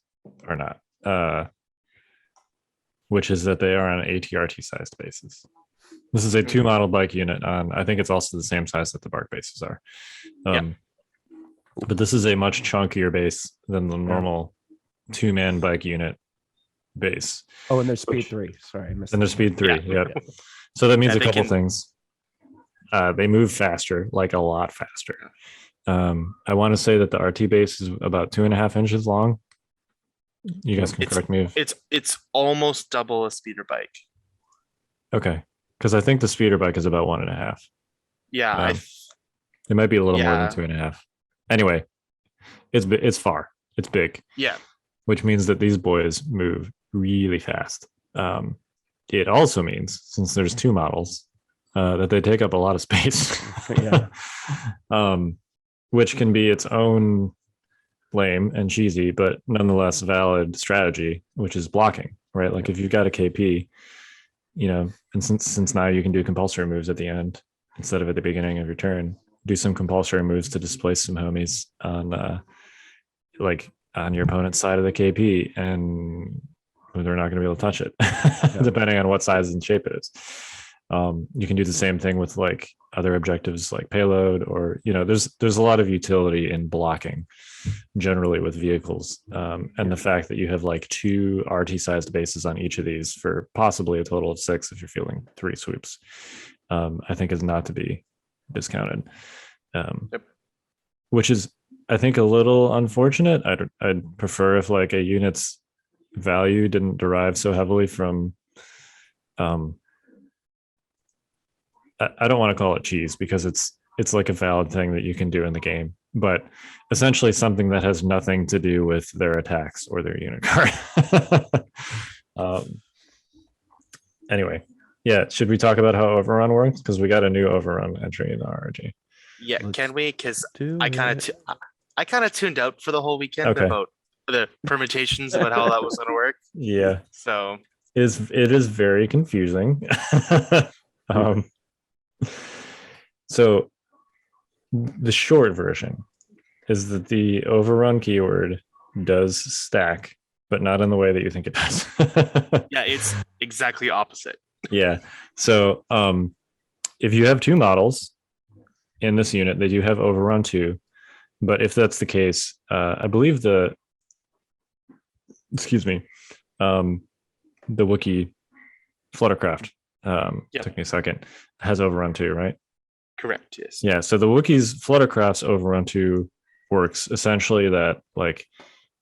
are not, which is that they are on an ATRT sized basis. This is a 2 model bike unit on, I think it's also the same size that the BARC bases are. But this is a much chunkier base than the normal 2-man bike unit base. Oh, and there's speed 3. Sorry, I missed. And there's speed 3. Yeah. So that means a couple things. They move faster, like a lot faster. I want to say that the RT base is about 2.5 inches long. You guys can correct me. It's almost double a speeder bike. Okay, because I think the speeder bike is about 1.5. Yeah, it might be a little more than 2.5. Anyway, it's far. It's big. Yeah, which means that these boys move really fast. It also means, since there's 2 models, that they take up a lot of space. Which can be its own lame and cheesy, but nonetheless valid strategy, which is blocking, right? Like if you've got a KP, and since now you can do compulsory moves at the end instead of at the beginning of your turn, do some compulsory moves to displace some homies on your opponent's side of the KP, and they're not going to be able to touch it, depending on what size and shape it is. You can do the same thing with like other objectives like payload, or there's a lot of utility in blocking generally with vehicles, and the fact that you have like 2 RT sized bases on each of these for possibly a total of 6 if you're fielding 3 swoops, I think is not to be discounted. Which is, I think, a little unfortunate. I'd prefer if like a unit's value didn't derive so heavily from I don't want to call it cheese, because it's like a valid thing that you can do in the game, but essentially something that has nothing to do with their attacks or their unit card. Anyway, yeah, should we talk about how overrun works? Because we got a new overrun entry in the RRG. Yeah, can we? Because Do I kind of tuned out for the whole weekend Okay. about the permutations about how that was going to work. Yeah, So it is very confusing. So the short version is that the overrun keyword does stack, but not in the way that you think it does. yeah, it's exactly opposite. Yeah. So if you have 2 models in this unit, they do have overrun 2. But if that's the case, I believe the Wookiee Fluttercraft, took me a second, has overrun 2, right? Correct. Yes. Yeah. So the Wookiee's Fluttercraft's overrun 2 works essentially that like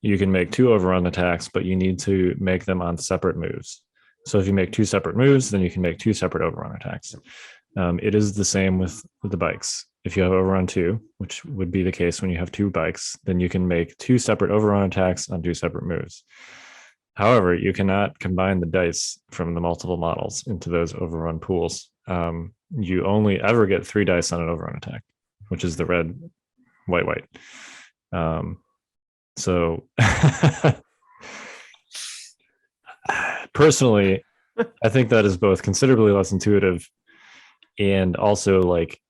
you can make 2 overrun attacks, but you need to make them on separate moves. So if you make 2 separate moves, then you can make 2 separate overrun attacks. It is the same with the bikes. If you have overrun 2, which would be the case when you have 2 bikes, then you can make 2 separate overrun attacks on 2 separate moves. However, you cannot combine the dice from the multiple models into those overrun pools. You only ever get 3 dice on an overrun attack, which is the red, white. So personally, I think that is both considerably less intuitive and also like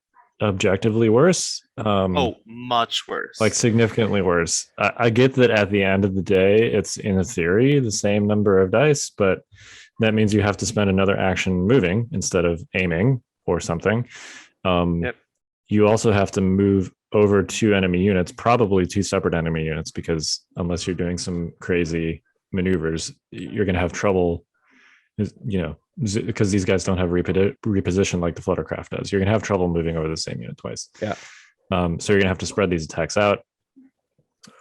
objectively worse. Much worse. Like significantly worse. I get that at the end of the day, it's in theory the same number of dice, but that means you have to spend another action moving instead of aiming or something. You also have to move over 2 enemy units, probably 2 separate enemy units, because unless you're doing some crazy maneuvers, you're going to have trouble, because these guys don't have reposition like the Fluttercraft does. You're going to have trouble moving over the same unit twice. Yeah. So you're going to have to spread these attacks out.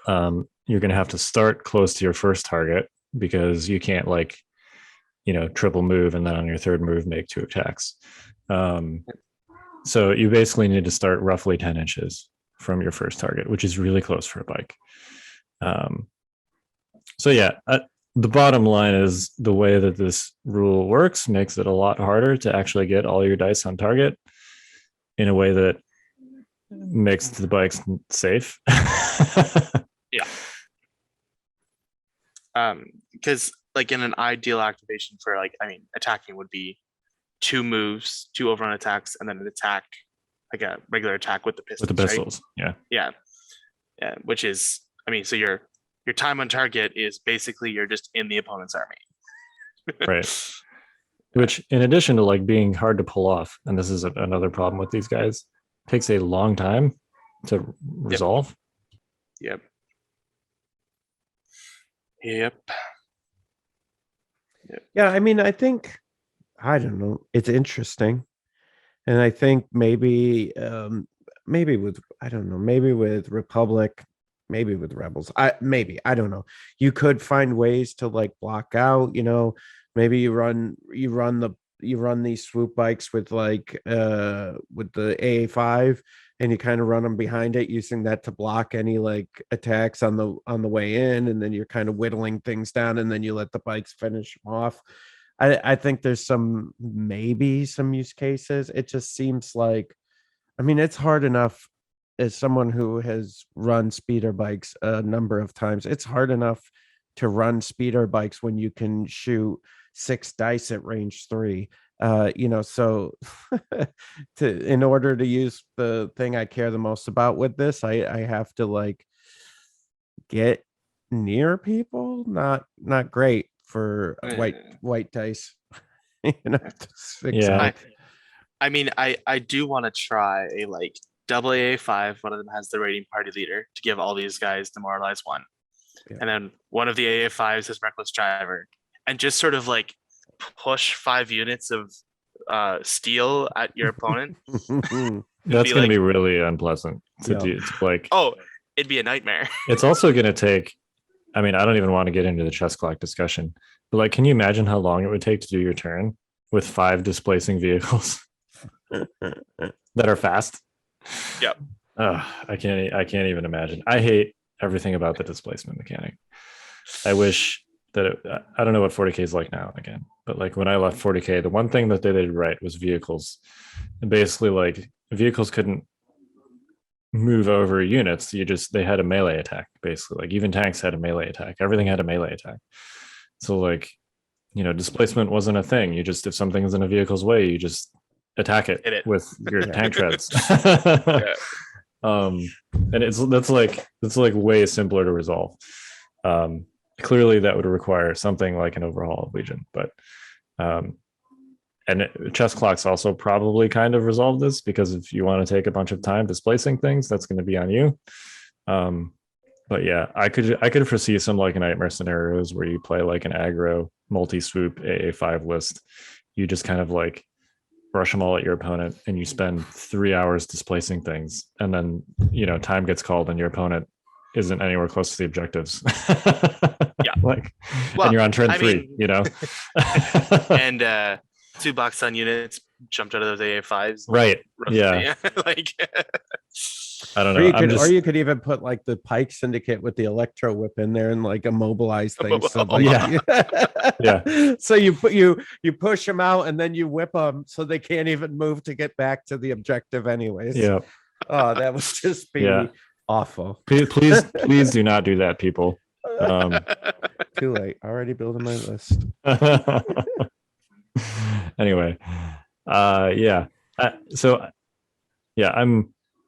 You're going to have to start close to your first target, because you can't triple move and then on your third move make 2 attacks. So you basically need to start roughly 10 inches from your first target, which is really close for a bike. So yeah, the bottom line is the way that this rule works makes it a lot harder to actually get all your dice on target in a way that makes the bikes safe. Yeah. Because like in an ideal activation for attacking would be 2 moves, 2 overrun attacks, and then an attack, like a regular attack with the pistols. With the pistols, right? Yeah. Which is, so your time on target is basically you're just in the opponent's army. Right. Which, in addition to like being hard to pull off, and this is another problem with these guys, takes a long time to resolve. Yep. Yeah, I think, I don't know, it's interesting. And I think maybe with, I don't know, maybe with Republic, maybe with Rebels, I don't know. You could find ways to like block out, maybe you run these swoop bikes with with the AA5, and you kind of run them behind it, using that to block any like attacks on the way in, and then you're kind of whittling things down, and then you let the bikes finish them off. I think there's maybe some use cases. It just seems like, it's hard enough as someone who has run speeder bikes a number of times. It's hard enough to run speeder bikes when you can shoot 6 dice at range 3. So in order to use the thing I care the most about with this, I have to like get near people. Not great for white dice. To 6 Yeah. out. I mean, I do want to try a like double AA5. One of them has the raiding party leader to give all these guys demoralize one, Yeah. and then one of the AA5s has reckless driver, and just sort of like push 5 units of steel at your opponent. That's be going to like- be really unpleasant to Yeah. do. It's like, Oh, it'd be a nightmare. it's also going to take, I mean, I don't even want to get into the chess clock discussion, but like, can you imagine how long it would take to do your turn with 5 displacing vehicles that are fast? Yep. I can't even imagine. I hate everything about the displacement mechanic. I wish that I don't know what 40K is like now again, but like when I left 40K, the one thing that they did right was vehicles. And basically, like vehicles couldn't move over units. They had a melee attack, basically. Like even tanks had a melee attack. Everything had a melee attack. So like, displacement wasn't a thing. You just, if something is in a vehicle's way, you just attack it, Hit it. with your tank treads. Yeah. And that's like way simpler to resolve. Clearly that would require something like an overhaul of Legion, but chess clocks also probably kind of resolve this, because if you want to take a bunch of time displacing things, that's going to be on you. But yeah, I could foresee some like nightmare scenarios where you play like an aggro multi-swoop AA5 list. You just kind of like rush them all at your opponent and you spend 3 hours displacing things, and then time gets called and your opponent isn't anywhere close to the objectives. Yeah. And you're on turn 3, mean, and 2 box on units jumped out of those AA5s. Right. Roughly. Yeah. Like I don't know. Or you could even put like the Pike Syndicate with the electro whip in there and like immobilize things. So like, Yeah. So you push them out and then you whip them so they can't even move to get back to the objective anyways. Yeah. Oh, that would just be awful. Please do not do that, people. Too late. Already building my list. Anyway,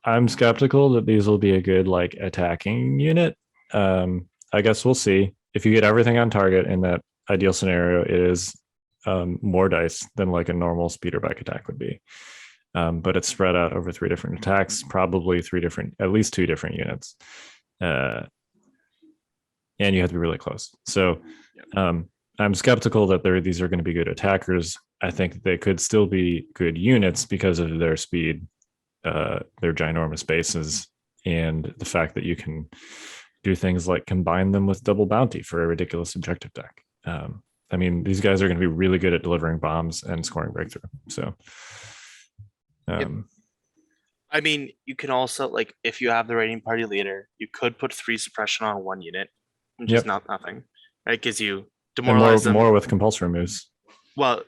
I'm skeptical that these will be a good like attacking unit. I guess we'll see. If you get everything on target in that ideal scenario, it is more dice than like a normal speeder bike attack would be. But it's spread out over 3 different attacks, probably at least 2 different units. And you have to be really close. So I'm skeptical that these are going to be good attackers. I think they could still be good units because of their speed, their ginormous bases, and the fact that you can do things like combine them with double bounty for a ridiculous objective deck. I mean, these guys are going to be really good at delivering bombs and scoring breakthrough. So, I mean, you can also like if you have the raiding party leader, you could put 3 suppression on 1 unit, which is not nothing. Right? Gives you demoralize them more with compulsory moves. Well,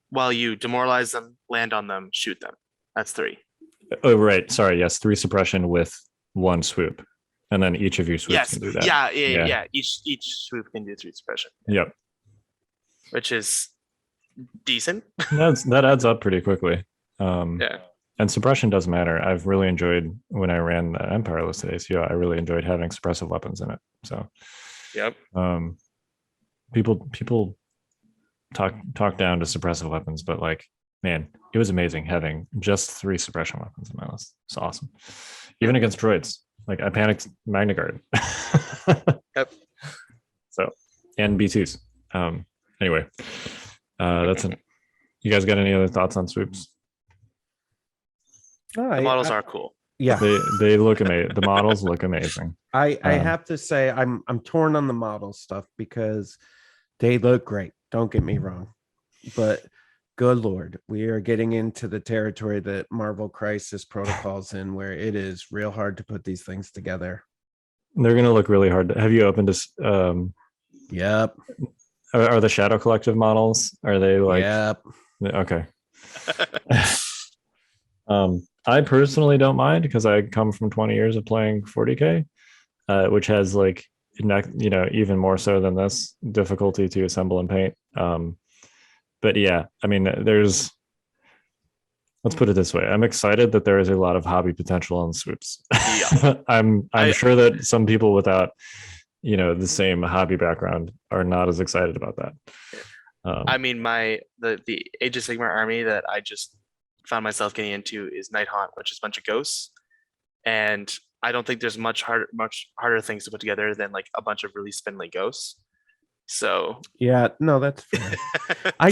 while you demoralize them, land on them, shoot them. That's 3. Oh, right. Sorry. Yes. 3 suppression with 1 swoop. And then each of your swoops can do that. Yeah. Each swoop can do 3 suppression. Yep. Which is decent. That adds up pretty quickly. Yeah. And suppression does matter. I've really enjoyed when I ran the Empire list today. So I really enjoyed having suppressive weapons in it. So yep. People talk down to suppressive weapons, but like, man, it was amazing having just 3 suppression weapons in my list. It's awesome. Even against droids. Like I panicked Magna Guard. Yep. So, and B2s. Anyway, that's it. You guys got any other thoughts on swoops? The models are cool. Yeah, they look amazing. The models look amazing. I have to say I'm torn on the model stuff because they look great. Don't get me wrong, but good Lord, we are getting into the territory that Marvel Crisis Protocol's in, where it is real hard to put these things together. They're going to look really hard. Have you opened this? Yep. Are the Shadow Collective models? Are they like? Yep. Okay. I personally don't mind because I come from 20 years of playing 40K, which has like, even more so than this difficulty to assemble and paint. But yeah, I mean, let's put it this way. I'm excited that there is a lot of hobby potential on swoops. Yeah. I'm sure that some people without, the same hobby background are not as excited about that. I mean, the Age of Sigmar army that I just found myself getting into is Night Haunt, which is a bunch of ghosts. And I don't think there's much harder things to put together than like a bunch of really spindly ghosts. So Yeah, no, that's fair. I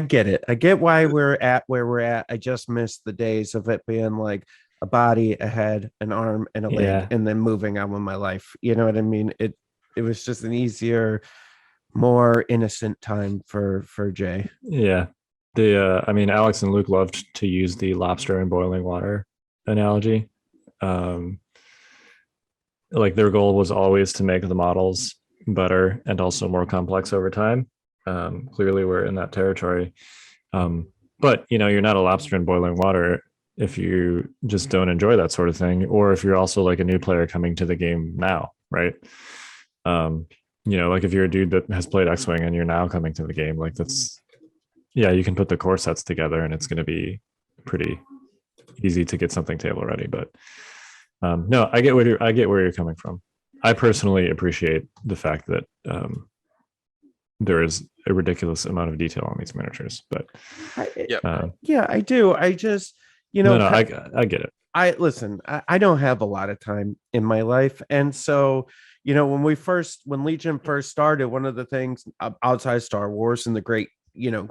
get it. I get why we're at where we're at. I just miss the days of it being like a body, a head, an arm, and a leg, Yeah. and then moving on with my life. You know what I mean? It was just an easier, more innocent time for Jay. Yeah. I mean, Alex and Luke loved to use the lobster in boiling water analogy. Like their goal was always to make the models better and also more complex over time. Clearly, we're in that territory. But you're not a lobster in boiling water if you just don't enjoy that sort of thing, or if you're also like a new player coming to the game now, right? Like if you're a dude that has played X-Wing and you're now coming to the game, like you can put the core sets together and it's going to be pretty easy to get something table ready. But no, I get where you're coming from. I personally appreciate the fact that there is a ridiculous amount of detail on these miniatures, but yeah, I do. I just, I get it. I don't have a lot of time in my life. And so, when Legion first started, one of the things outside Star Wars and the great,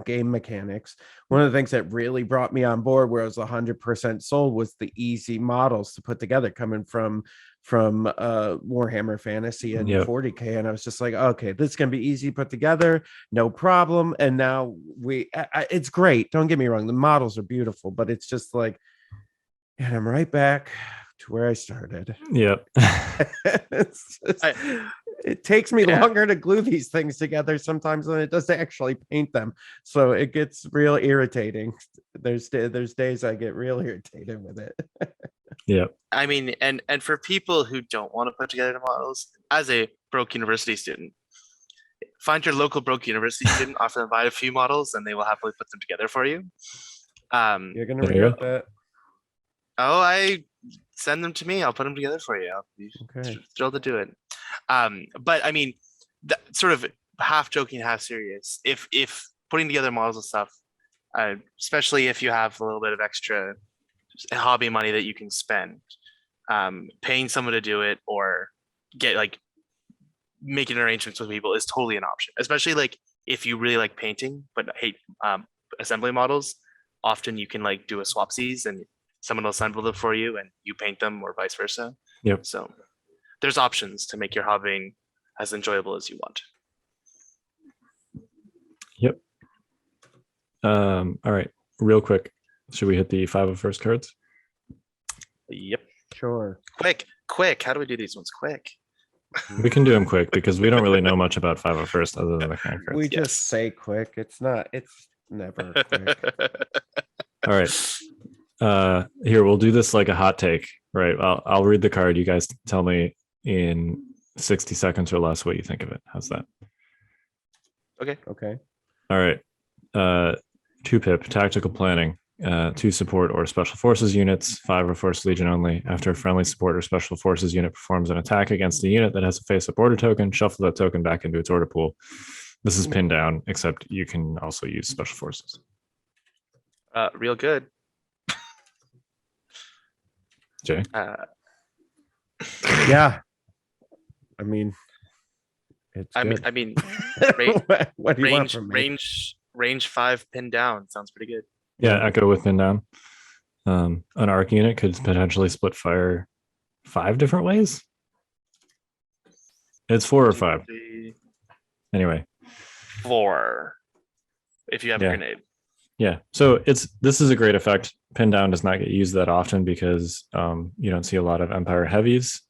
game mechanics, one of the things that really brought me on board where I was 100% sold was the easy models to put together coming from Warhammer Fantasy and 40K. And I was just like, okay, this is going to be easy to put together. No problem. And now it's great. Don't get me wrong. The models are beautiful, but it's just like, and I'm right back to where I started. Yep. It takes me longer to glue these things together sometimes than it does to actually paint them. So it gets real irritating. There's days I get real irritated with it. Yeah. I mean, and for people who don't want to put together the models, as a broke university student, find your local broke university student, offer them buy a few models, and they will happily put them together for you. You're gonna regret that. Oh, I send them to me. I'll put them together for you. I'll be thrilled to do it. But I mean, sort of half joking, half serious. If putting together models and stuff, especially if you have a little bit of extra hobby money that you can spend, paying someone to do it or making arrangements with people is totally an option. Especially like if you really like painting but hate assembly models, often you can like do a swapsies and someone will assemble them for you and you paint them or vice versa. Yep. So there's options to make your hobbying as enjoyable as you want. Yep. All right. Real quick. Should we hit the 501st cards? Yep. Sure. Quick. How do we do these ones? Quick. We can do them quick because we don't really know much about 501st other than the hand cards. We just say quick. It's never quick. All right. Here, we'll do this like a hot take, right? I'll read the card. You guys tell me in 60 seconds or less what you think of it. How's that? Okay. All right. 2 pip, tactical planning, 2 support or special forces units, 501st Legion only. After a friendly support or special forces unit performs an attack against a unit that has a face-up order token, shuffle that token back into its order pool. This is pinned down, except you can also use special forces. Real good. Jay? Yeah. I mean, it's good. I mean, what do you want from me? Range 5 pinned down sounds pretty good. Yeah, Echo with pin down. An arc unit could potentially split fire 5 different ways. It's 4 or 5. Anyway. 4. If you have a grenade. Yeah. So this is a great effect. Pin down does not get used that often because you don't see a lot of Empire heavies.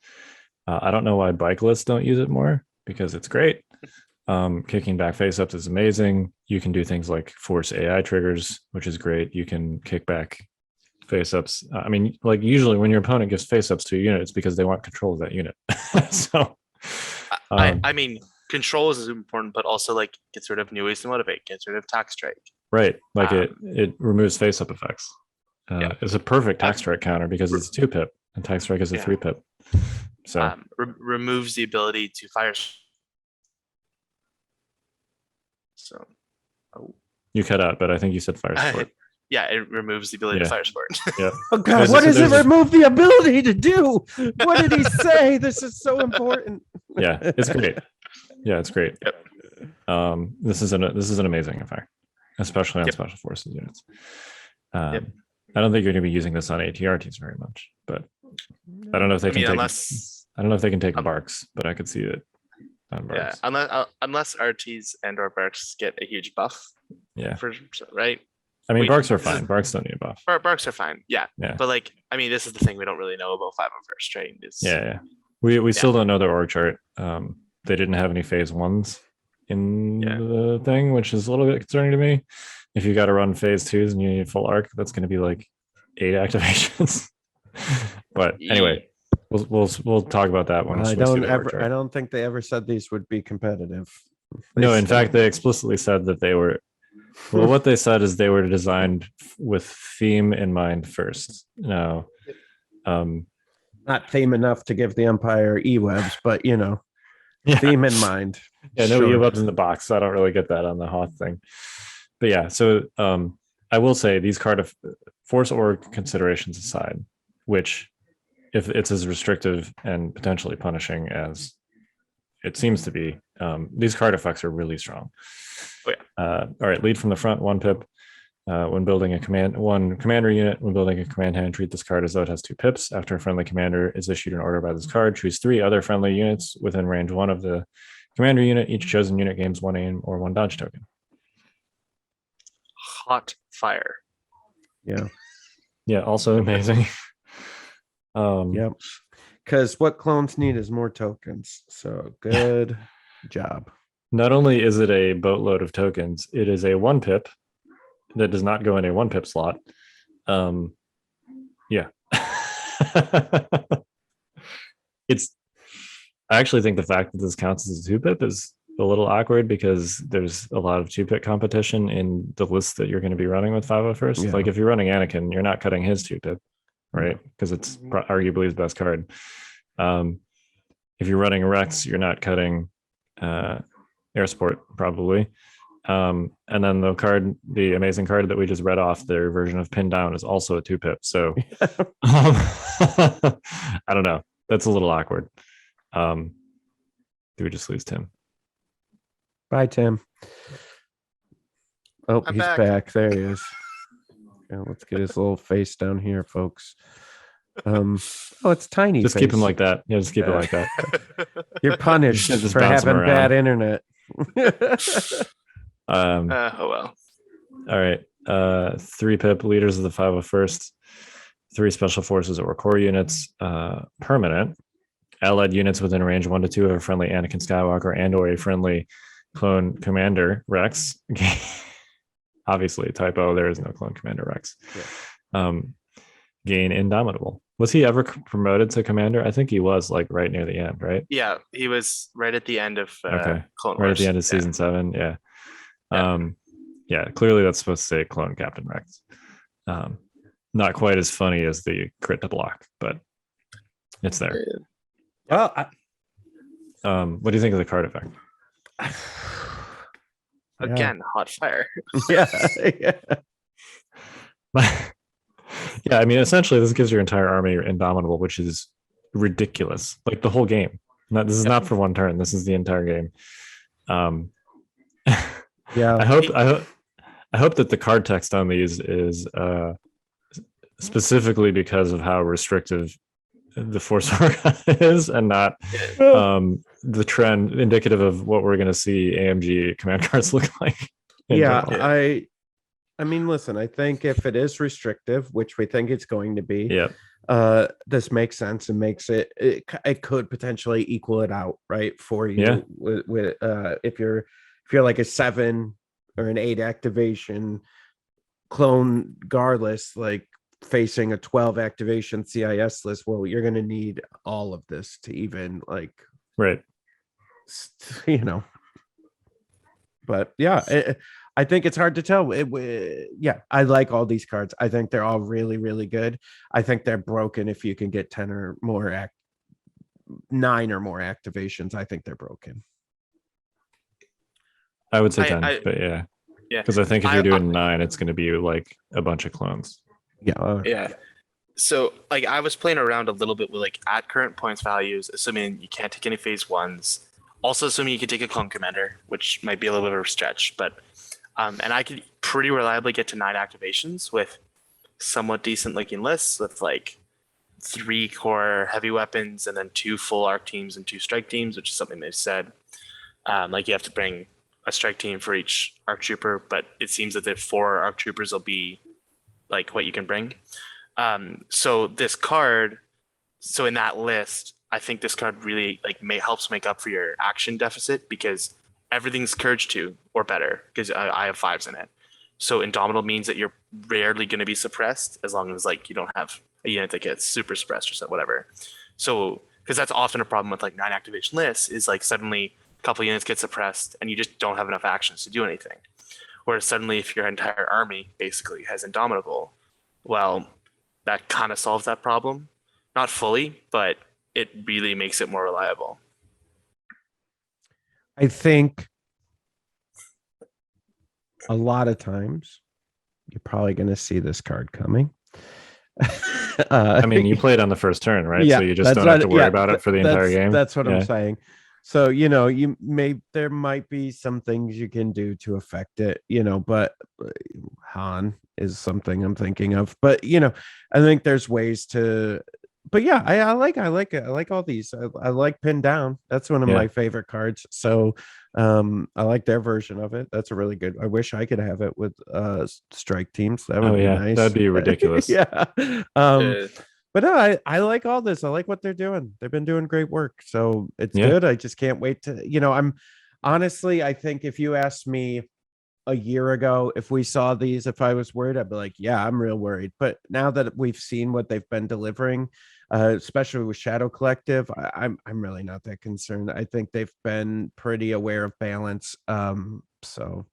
I don't know why bike lists don't use it more because it's great. Kicking back face ups is amazing. You can do things like force AI triggers, which is great. You can kick back face ups. I mean, like usually when your opponent gives face ups to a unit, it's because they want control of that unit. So I mean, control is important, but also like gets rid of new ways to motivate, gets rid of tax strike. Right. Like it removes face up effects. It's a perfect tax strike counter because it's 2 pip and tax strike is a 3 pip. So removes the ability to fire. So you cut out, but I think you said fire support. Yeah, it removes the ability to fire sport. Yeah. Oh God, what does it remove the ability to do? What did he say? This is so important. Yeah, it's great. Yeah, it's great. Yep. This is an amazing effect, especially on Yep. special forces units. Yep. I don't think you're going to be using this on ATRTs very much, but I don't know if they can take. I don't know if they can take barks, but I could see it on barks. Yeah, unless RTs and or barks get a huge buff. Yeah. Right. I mean, barks are fine. Barks don't need a buff. Barks are fine. Yeah. Yeah. But like, I mean, this is the thing we don't really know about 501st, right? Yeah. We still don't know their org chart. They didn't have any phase ones in the thing, which is a little bit concerning to me. If you got to run phase twos and you need full arc, that's going to be like 8 activations. But anyway, we'll talk about that once I don't think they ever said these would be competitive. No, in fact, they explicitly said that they were. Well, what they said is they were designed with theme in mind first. No, not theme enough to give the Empire e-webs, but theme in mind. Yeah, no e-webs in the box. So I don't really get that on the Hoth thing. But yeah, so I will say these force org considerations aside, which if it's as restrictive and potentially punishing as it seems to be, these card effects are really strong. Oh, yeah. All right, lead from the front, 1 pip. When building a commander unit, when building a command hand, treat this card as though it has 2 pips. After a friendly commander is issued an order by this card, choose 3 other friendly units within range 1 of the commander unit. Each chosen unit gains 1 aim or 1 dodge token. Hot fire. Yeah, also amazing. Yep, because what clones need is more tokens, so good job. Not only is it a boatload of tokens, it is a 1 pip that does not go in a 1 pip slot. Yeah. I actually think the fact that this counts as a 2 pip is a little awkward because there's a lot of 2 pip competition in the list that you're going to be running with 501st. Yeah. Like if you're running Anakin, you're not cutting his 2 pip, right? Because it's arguably his best card. If you're running Rex, you're not cutting Air Sport probably. And then the amazing card that we just read off, their version of Pin Down, is also a 2 pip. So I don't know. That's a little awkward. Do we just lose Tim? Bye, Tim. Oh, I'm he's back. There he is. Yeah, let's get his little face down here, folks. It's tiny. Just keep him like that. Yeah, just keep it like that. You're punished for having bad internet. Oh well. All right. 3 pip leaders of the 501st, 3 special forces or core units, permanent. Allied units within range 1 to 2 of a friendly Anakin Skywalker and or a friendly clone commander Rex. Obviously, typo. There is no clone commander Rex. Yeah. Gain Indomitable. Was he ever promoted to commander? I think he was, like right near the end, right? Yeah, he was right at the end of Clone Wars. Right at the end of season 7. Yeah. Yeah. Clearly that's supposed to say clone Captain Rex. Not quite as funny as the crit to block, but it's there. Well, what do you think of the card effect? Again, hot fire. Yeah. Yeah, I mean, essentially, this gives your entire army Indomitable, which is ridiculous. Like the whole game. This is not for 1 turn. This is the entire game. Yeah. I hope that the card text on these is specifically because of how restrictive the force is, and not the trend indicative of what we're going to see AMG command cards look like. Yeah, I mean, listen, I think if it is restrictive, which we think it's going to be, this makes sense and makes it could potentially equal it out, right, for you. Yeah. With if you're like a 7 or an 8 activation clone, regardless, like facing a 12 activation CIS list, well, you're going to need all of this to even right. But yeah, I think it's hard to tell. I like all these cards. I think they're all really, really good. I think they're broken if you can get 10 or more 9 or more activations. I think they're broken. I would say 10, but yeah. Yeah. Because I think if you're doing 9, it's going to be like a bunch of clones. Yeah. Yeah. So like I was playing around a little bit with like at current points values, assuming you can't take any phase ones. Also assuming you can take a clone commander, which might be a little bit of a stretch, but and I could pretty reliably get to 9 activations with somewhat decent looking lists with like 3 core heavy weapons and then 2 full arc teams and 2 strike teams, which is something they've said. Like you have to bring a strike team for each arc trooper, but it seems that the 4 arc troopers will be like what you can bring. So this card, so in that list, I think this card really like helps make up for your action deficit because everything's Courage 2 or better because I have 5s in it. So Indomitable means that you're rarely going to be suppressed as long as like you don't have a unit that gets super suppressed or whatever. So because that's often a problem with like 9 activation lists is like suddenly a couple units get suppressed and you just don't have enough actions to do anything. Whereas suddenly if your entire army basically has Indomitable, well, that kind of solves that problem. Not fully, but it really makes it more reliable. I think a lot of times you're probably going to see this card coming. I mean, you played on the first turn, right? Yeah, so you just don't have to worry about it for the entire game. That's what I'm saying. So, there might be some things you can do to affect it, but Han is something I'm thinking of. But, I think there's ways to. But yeah, I like it. I like all these. I like Pin Down. That's one of my favorite cards. So I like their version of it. That's a really good. I wish I could have it with strike teams. That would be nice. That'd be ridiculous. Yeah. But no, I like all this. I like what they're doing. They've been doing great work. So it's good. I just can't wait to, I'm honestly, I think if you asked me a year ago, if we saw these, if I was worried, I'd be like, yeah, I'm real worried. But now that we've seen what they've been delivering, especially with Shadow Collective, I'm really not that concerned. I think they've been pretty aware of balance. So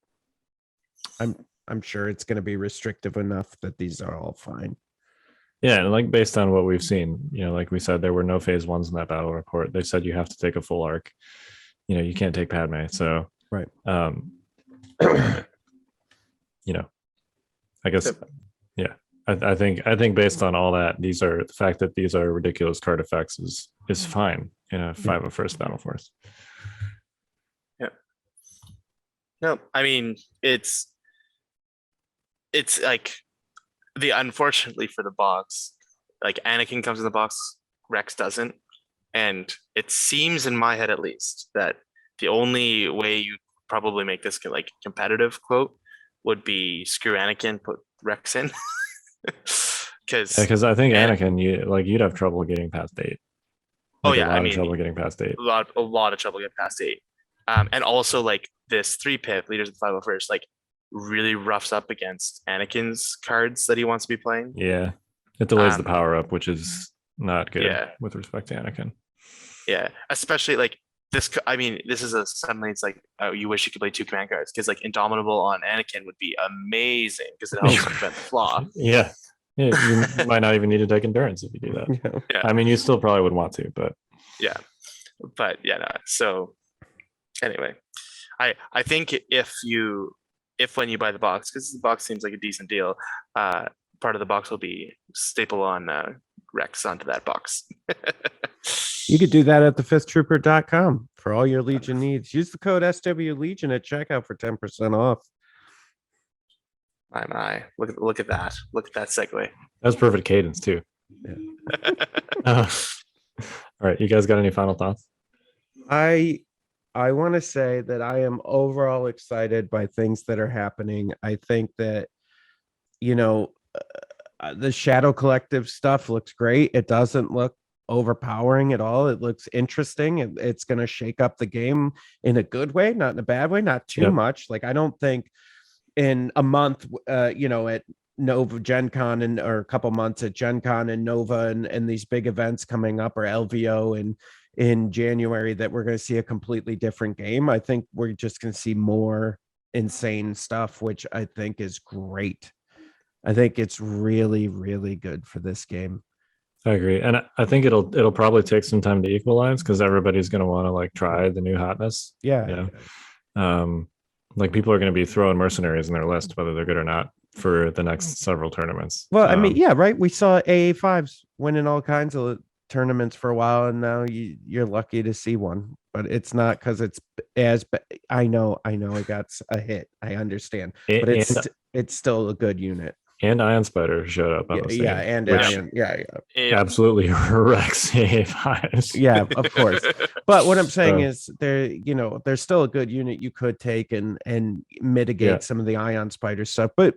I'm sure it's going to be restrictive enough that these are all fine. Yeah, and like based on what we've seen, like we said, there were no phase ones in that battle report. They said you have to take a full arc. You can't take Padme. So right. I guess I think based on all that, the fact that these are ridiculous card effects is fine in a 501st battle force. Yeah. No, I mean it's like unfortunately for the box, like Anakin comes in the box, Rex doesn't, and it seems in my head at least that the only way you probably make this like competitive quote would be screw Anakin, put Rex in. Because I think Anakin, you'd have trouble getting past 8. Trouble getting past 8. A lot of trouble getting past 8. And also like this 3-pip leaders of the 501st, like really roughs up against Anakin's cards that he wants to be playing. Yeah, it delays the power up, which is not good with respect to Anakin. Yeah, especially like this. I mean, this is suddenly it's like you wish you could play 2 command cards because like Indomitable on Anakin would be amazing because it helps prevent the flaw. Yeah, you might not even need to take endurance if you do that. Yeah. I mean, you still probably would want to, but no. So anyway, I think if when you buy the box, because the box seems like a decent deal, part of the box will be staple on Rex onto that box. You could do that at thefifthtrooper.com for all your Legion needs. Use the code SW Legion at checkout for 10% off. My. Look at that. Look at that segue. That's perfect cadence too. Yeah. All right. You guys got any final thoughts? I want to say that I am overall excited by things that are happening. I think that, the Shadow Collective stuff looks great. It doesn't look overpowering at all. It looks interesting. It's going to shake up the game in a good way, not in a bad way, not too much. Like, I don't think in a month, at Nova Gen Con or a couple months at Gen Con and Nova and these big events coming up, or LVO and in January, that we're going to see a completely different game. I think we're just going to see more insane stuff, which I think is great. I think it's really, really good for this game. I agree. And I think it'll probably take some time to equalize because everybody's going to want to like try the new hotness. Yeah. Like people are going to be throwing mercenaries in their list, whether they're good or not, for the next several tournaments. Well, I mean, yeah, right. We saw AA5s winning all kinds of tournaments for a while, and now you're lucky to see one. But it's not because it's I know it got a hit. I understand, but it's still a good unit. And Ion Spider showed up on the scene. Yeah, and Ion, yeah. Absolutely wrecks AA5s. Yeah, of course. But what I'm saying is there's still a good unit you could take and mitigate some of the Ion Spider stuff. But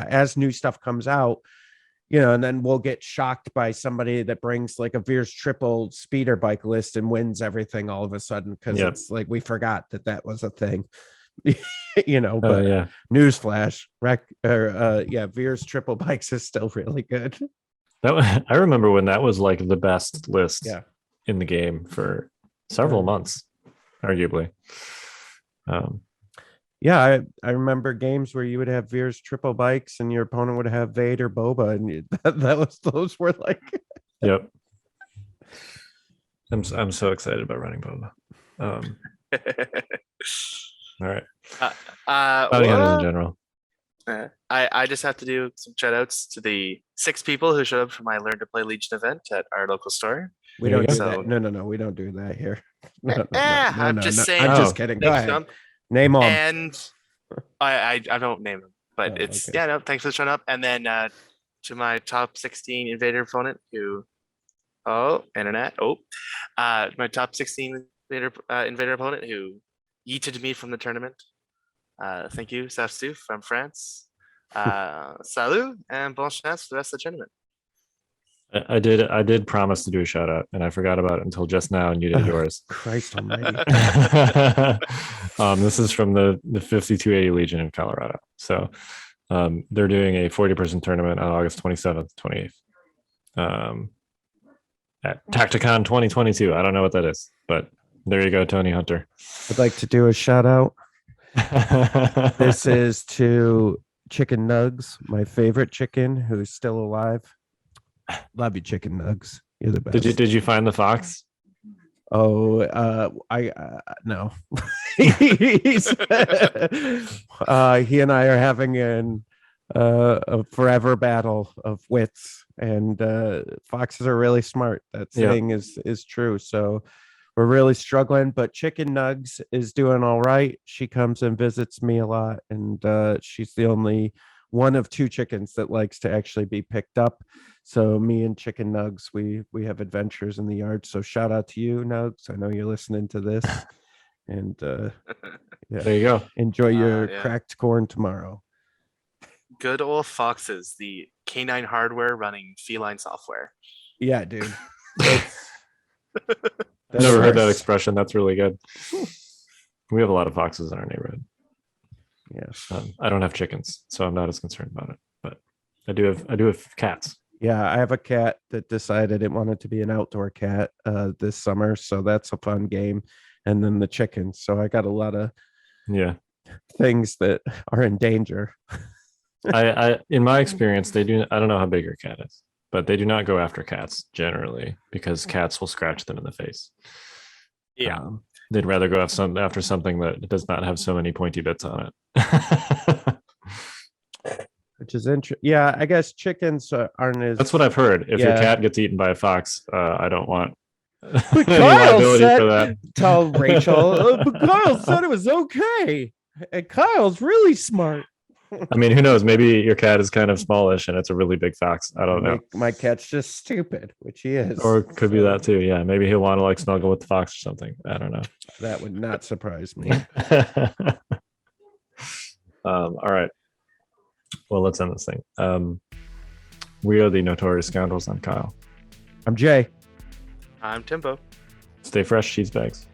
as new stuff comes out, and then we'll get shocked by somebody that brings like a Veers triple speeder bike list and wins everything all of a sudden because it's like we forgot that was a thing. But newsflash, Veers triple bikes is still really good. I remember when that was like the best list in the game for several months, arguably. I remember games where you would have Veers triple bikes and your opponent would have Vade or Boba, and those were like. Yep. I'm so excited about running Boba. All right. In general. I just have to do some shout outs to the 6 people who showed up for my Learn to Play Legion event at our local store. We don't do that. No, we don't do that here. I'm just saying. I'm just kidding. Go ahead. Name them. And I don't name them, but it's okay. Thanks for showing up. And then to my top 16 Invader opponent my top 16 Invader opponent who yeeted me from the tournament. Thank you, Safstu from France. Salut and bon chance for the rest of the tournament. I did promise to do a shout out, and I forgot about it until just now, and you did yours. Christ almighty. This is from the 5280 Legion in Colorado. So they're doing a 40-person tournament on August 27th, 28th. At Tacticon 2022. I don't know what that is, but there you go, Tony Hunter. I'd like to do a shout out. This is to Chicken Nugs, my favorite chicken who's still alive. Love you, Chicken Nugs. You're the best. Did you find the fox? Oh, no. He and I are having a forever battle of wits, and foxes are really smart. That saying is true. So we're really struggling, but Chicken Nugs is doing all right. She comes and visits me a lot, and she's the only one of 2 chickens that likes to actually be picked up. So me and Chicken Nugs, we have adventures in the yard. So shout out to you, Nugs. I know you're listening to this, and there you go. Enjoy your cracked corn tomorrow. Good old foxes, the canine hardware running feline software. Yeah, dude. Never heard that expression. That's really good. We have a lot of foxes in our neighborhood. Yeah. I don't have chickens, so I'm not as concerned about it. But I do have cats. Yeah, I have a cat that decided it wanted to be an outdoor cat this summer, so that's a fun game. And then the chickens. So I got a lot of things that are in danger. I in my experience, they do. I don't know how big your cat is, but they do not go after cats generally because cats will scratch them in the face. Yeah. They'd rather go after something that does not have so many pointy bits on it. Which is interesting. Yeah, I guess chickens aren't as... That's what I've heard. If your cat gets eaten by a fox, I don't want but Kyle said, tell Rachel, but Kyle said it was okay. And Kyle's really smart. I mean, who knows? Maybe your cat is kind of smallish and it's a really big fox. I don't know. My cat's just stupid, which he is. Or it could be that too. Yeah. Maybe he'll want to like snuggle with the fox or something. I don't know. That would not surprise me. All right. Well, let's end this thing. We are the Notorious Scoundrels. I'm Kyle. I'm Jay. I'm Timbo. Stay fresh, cheese bags.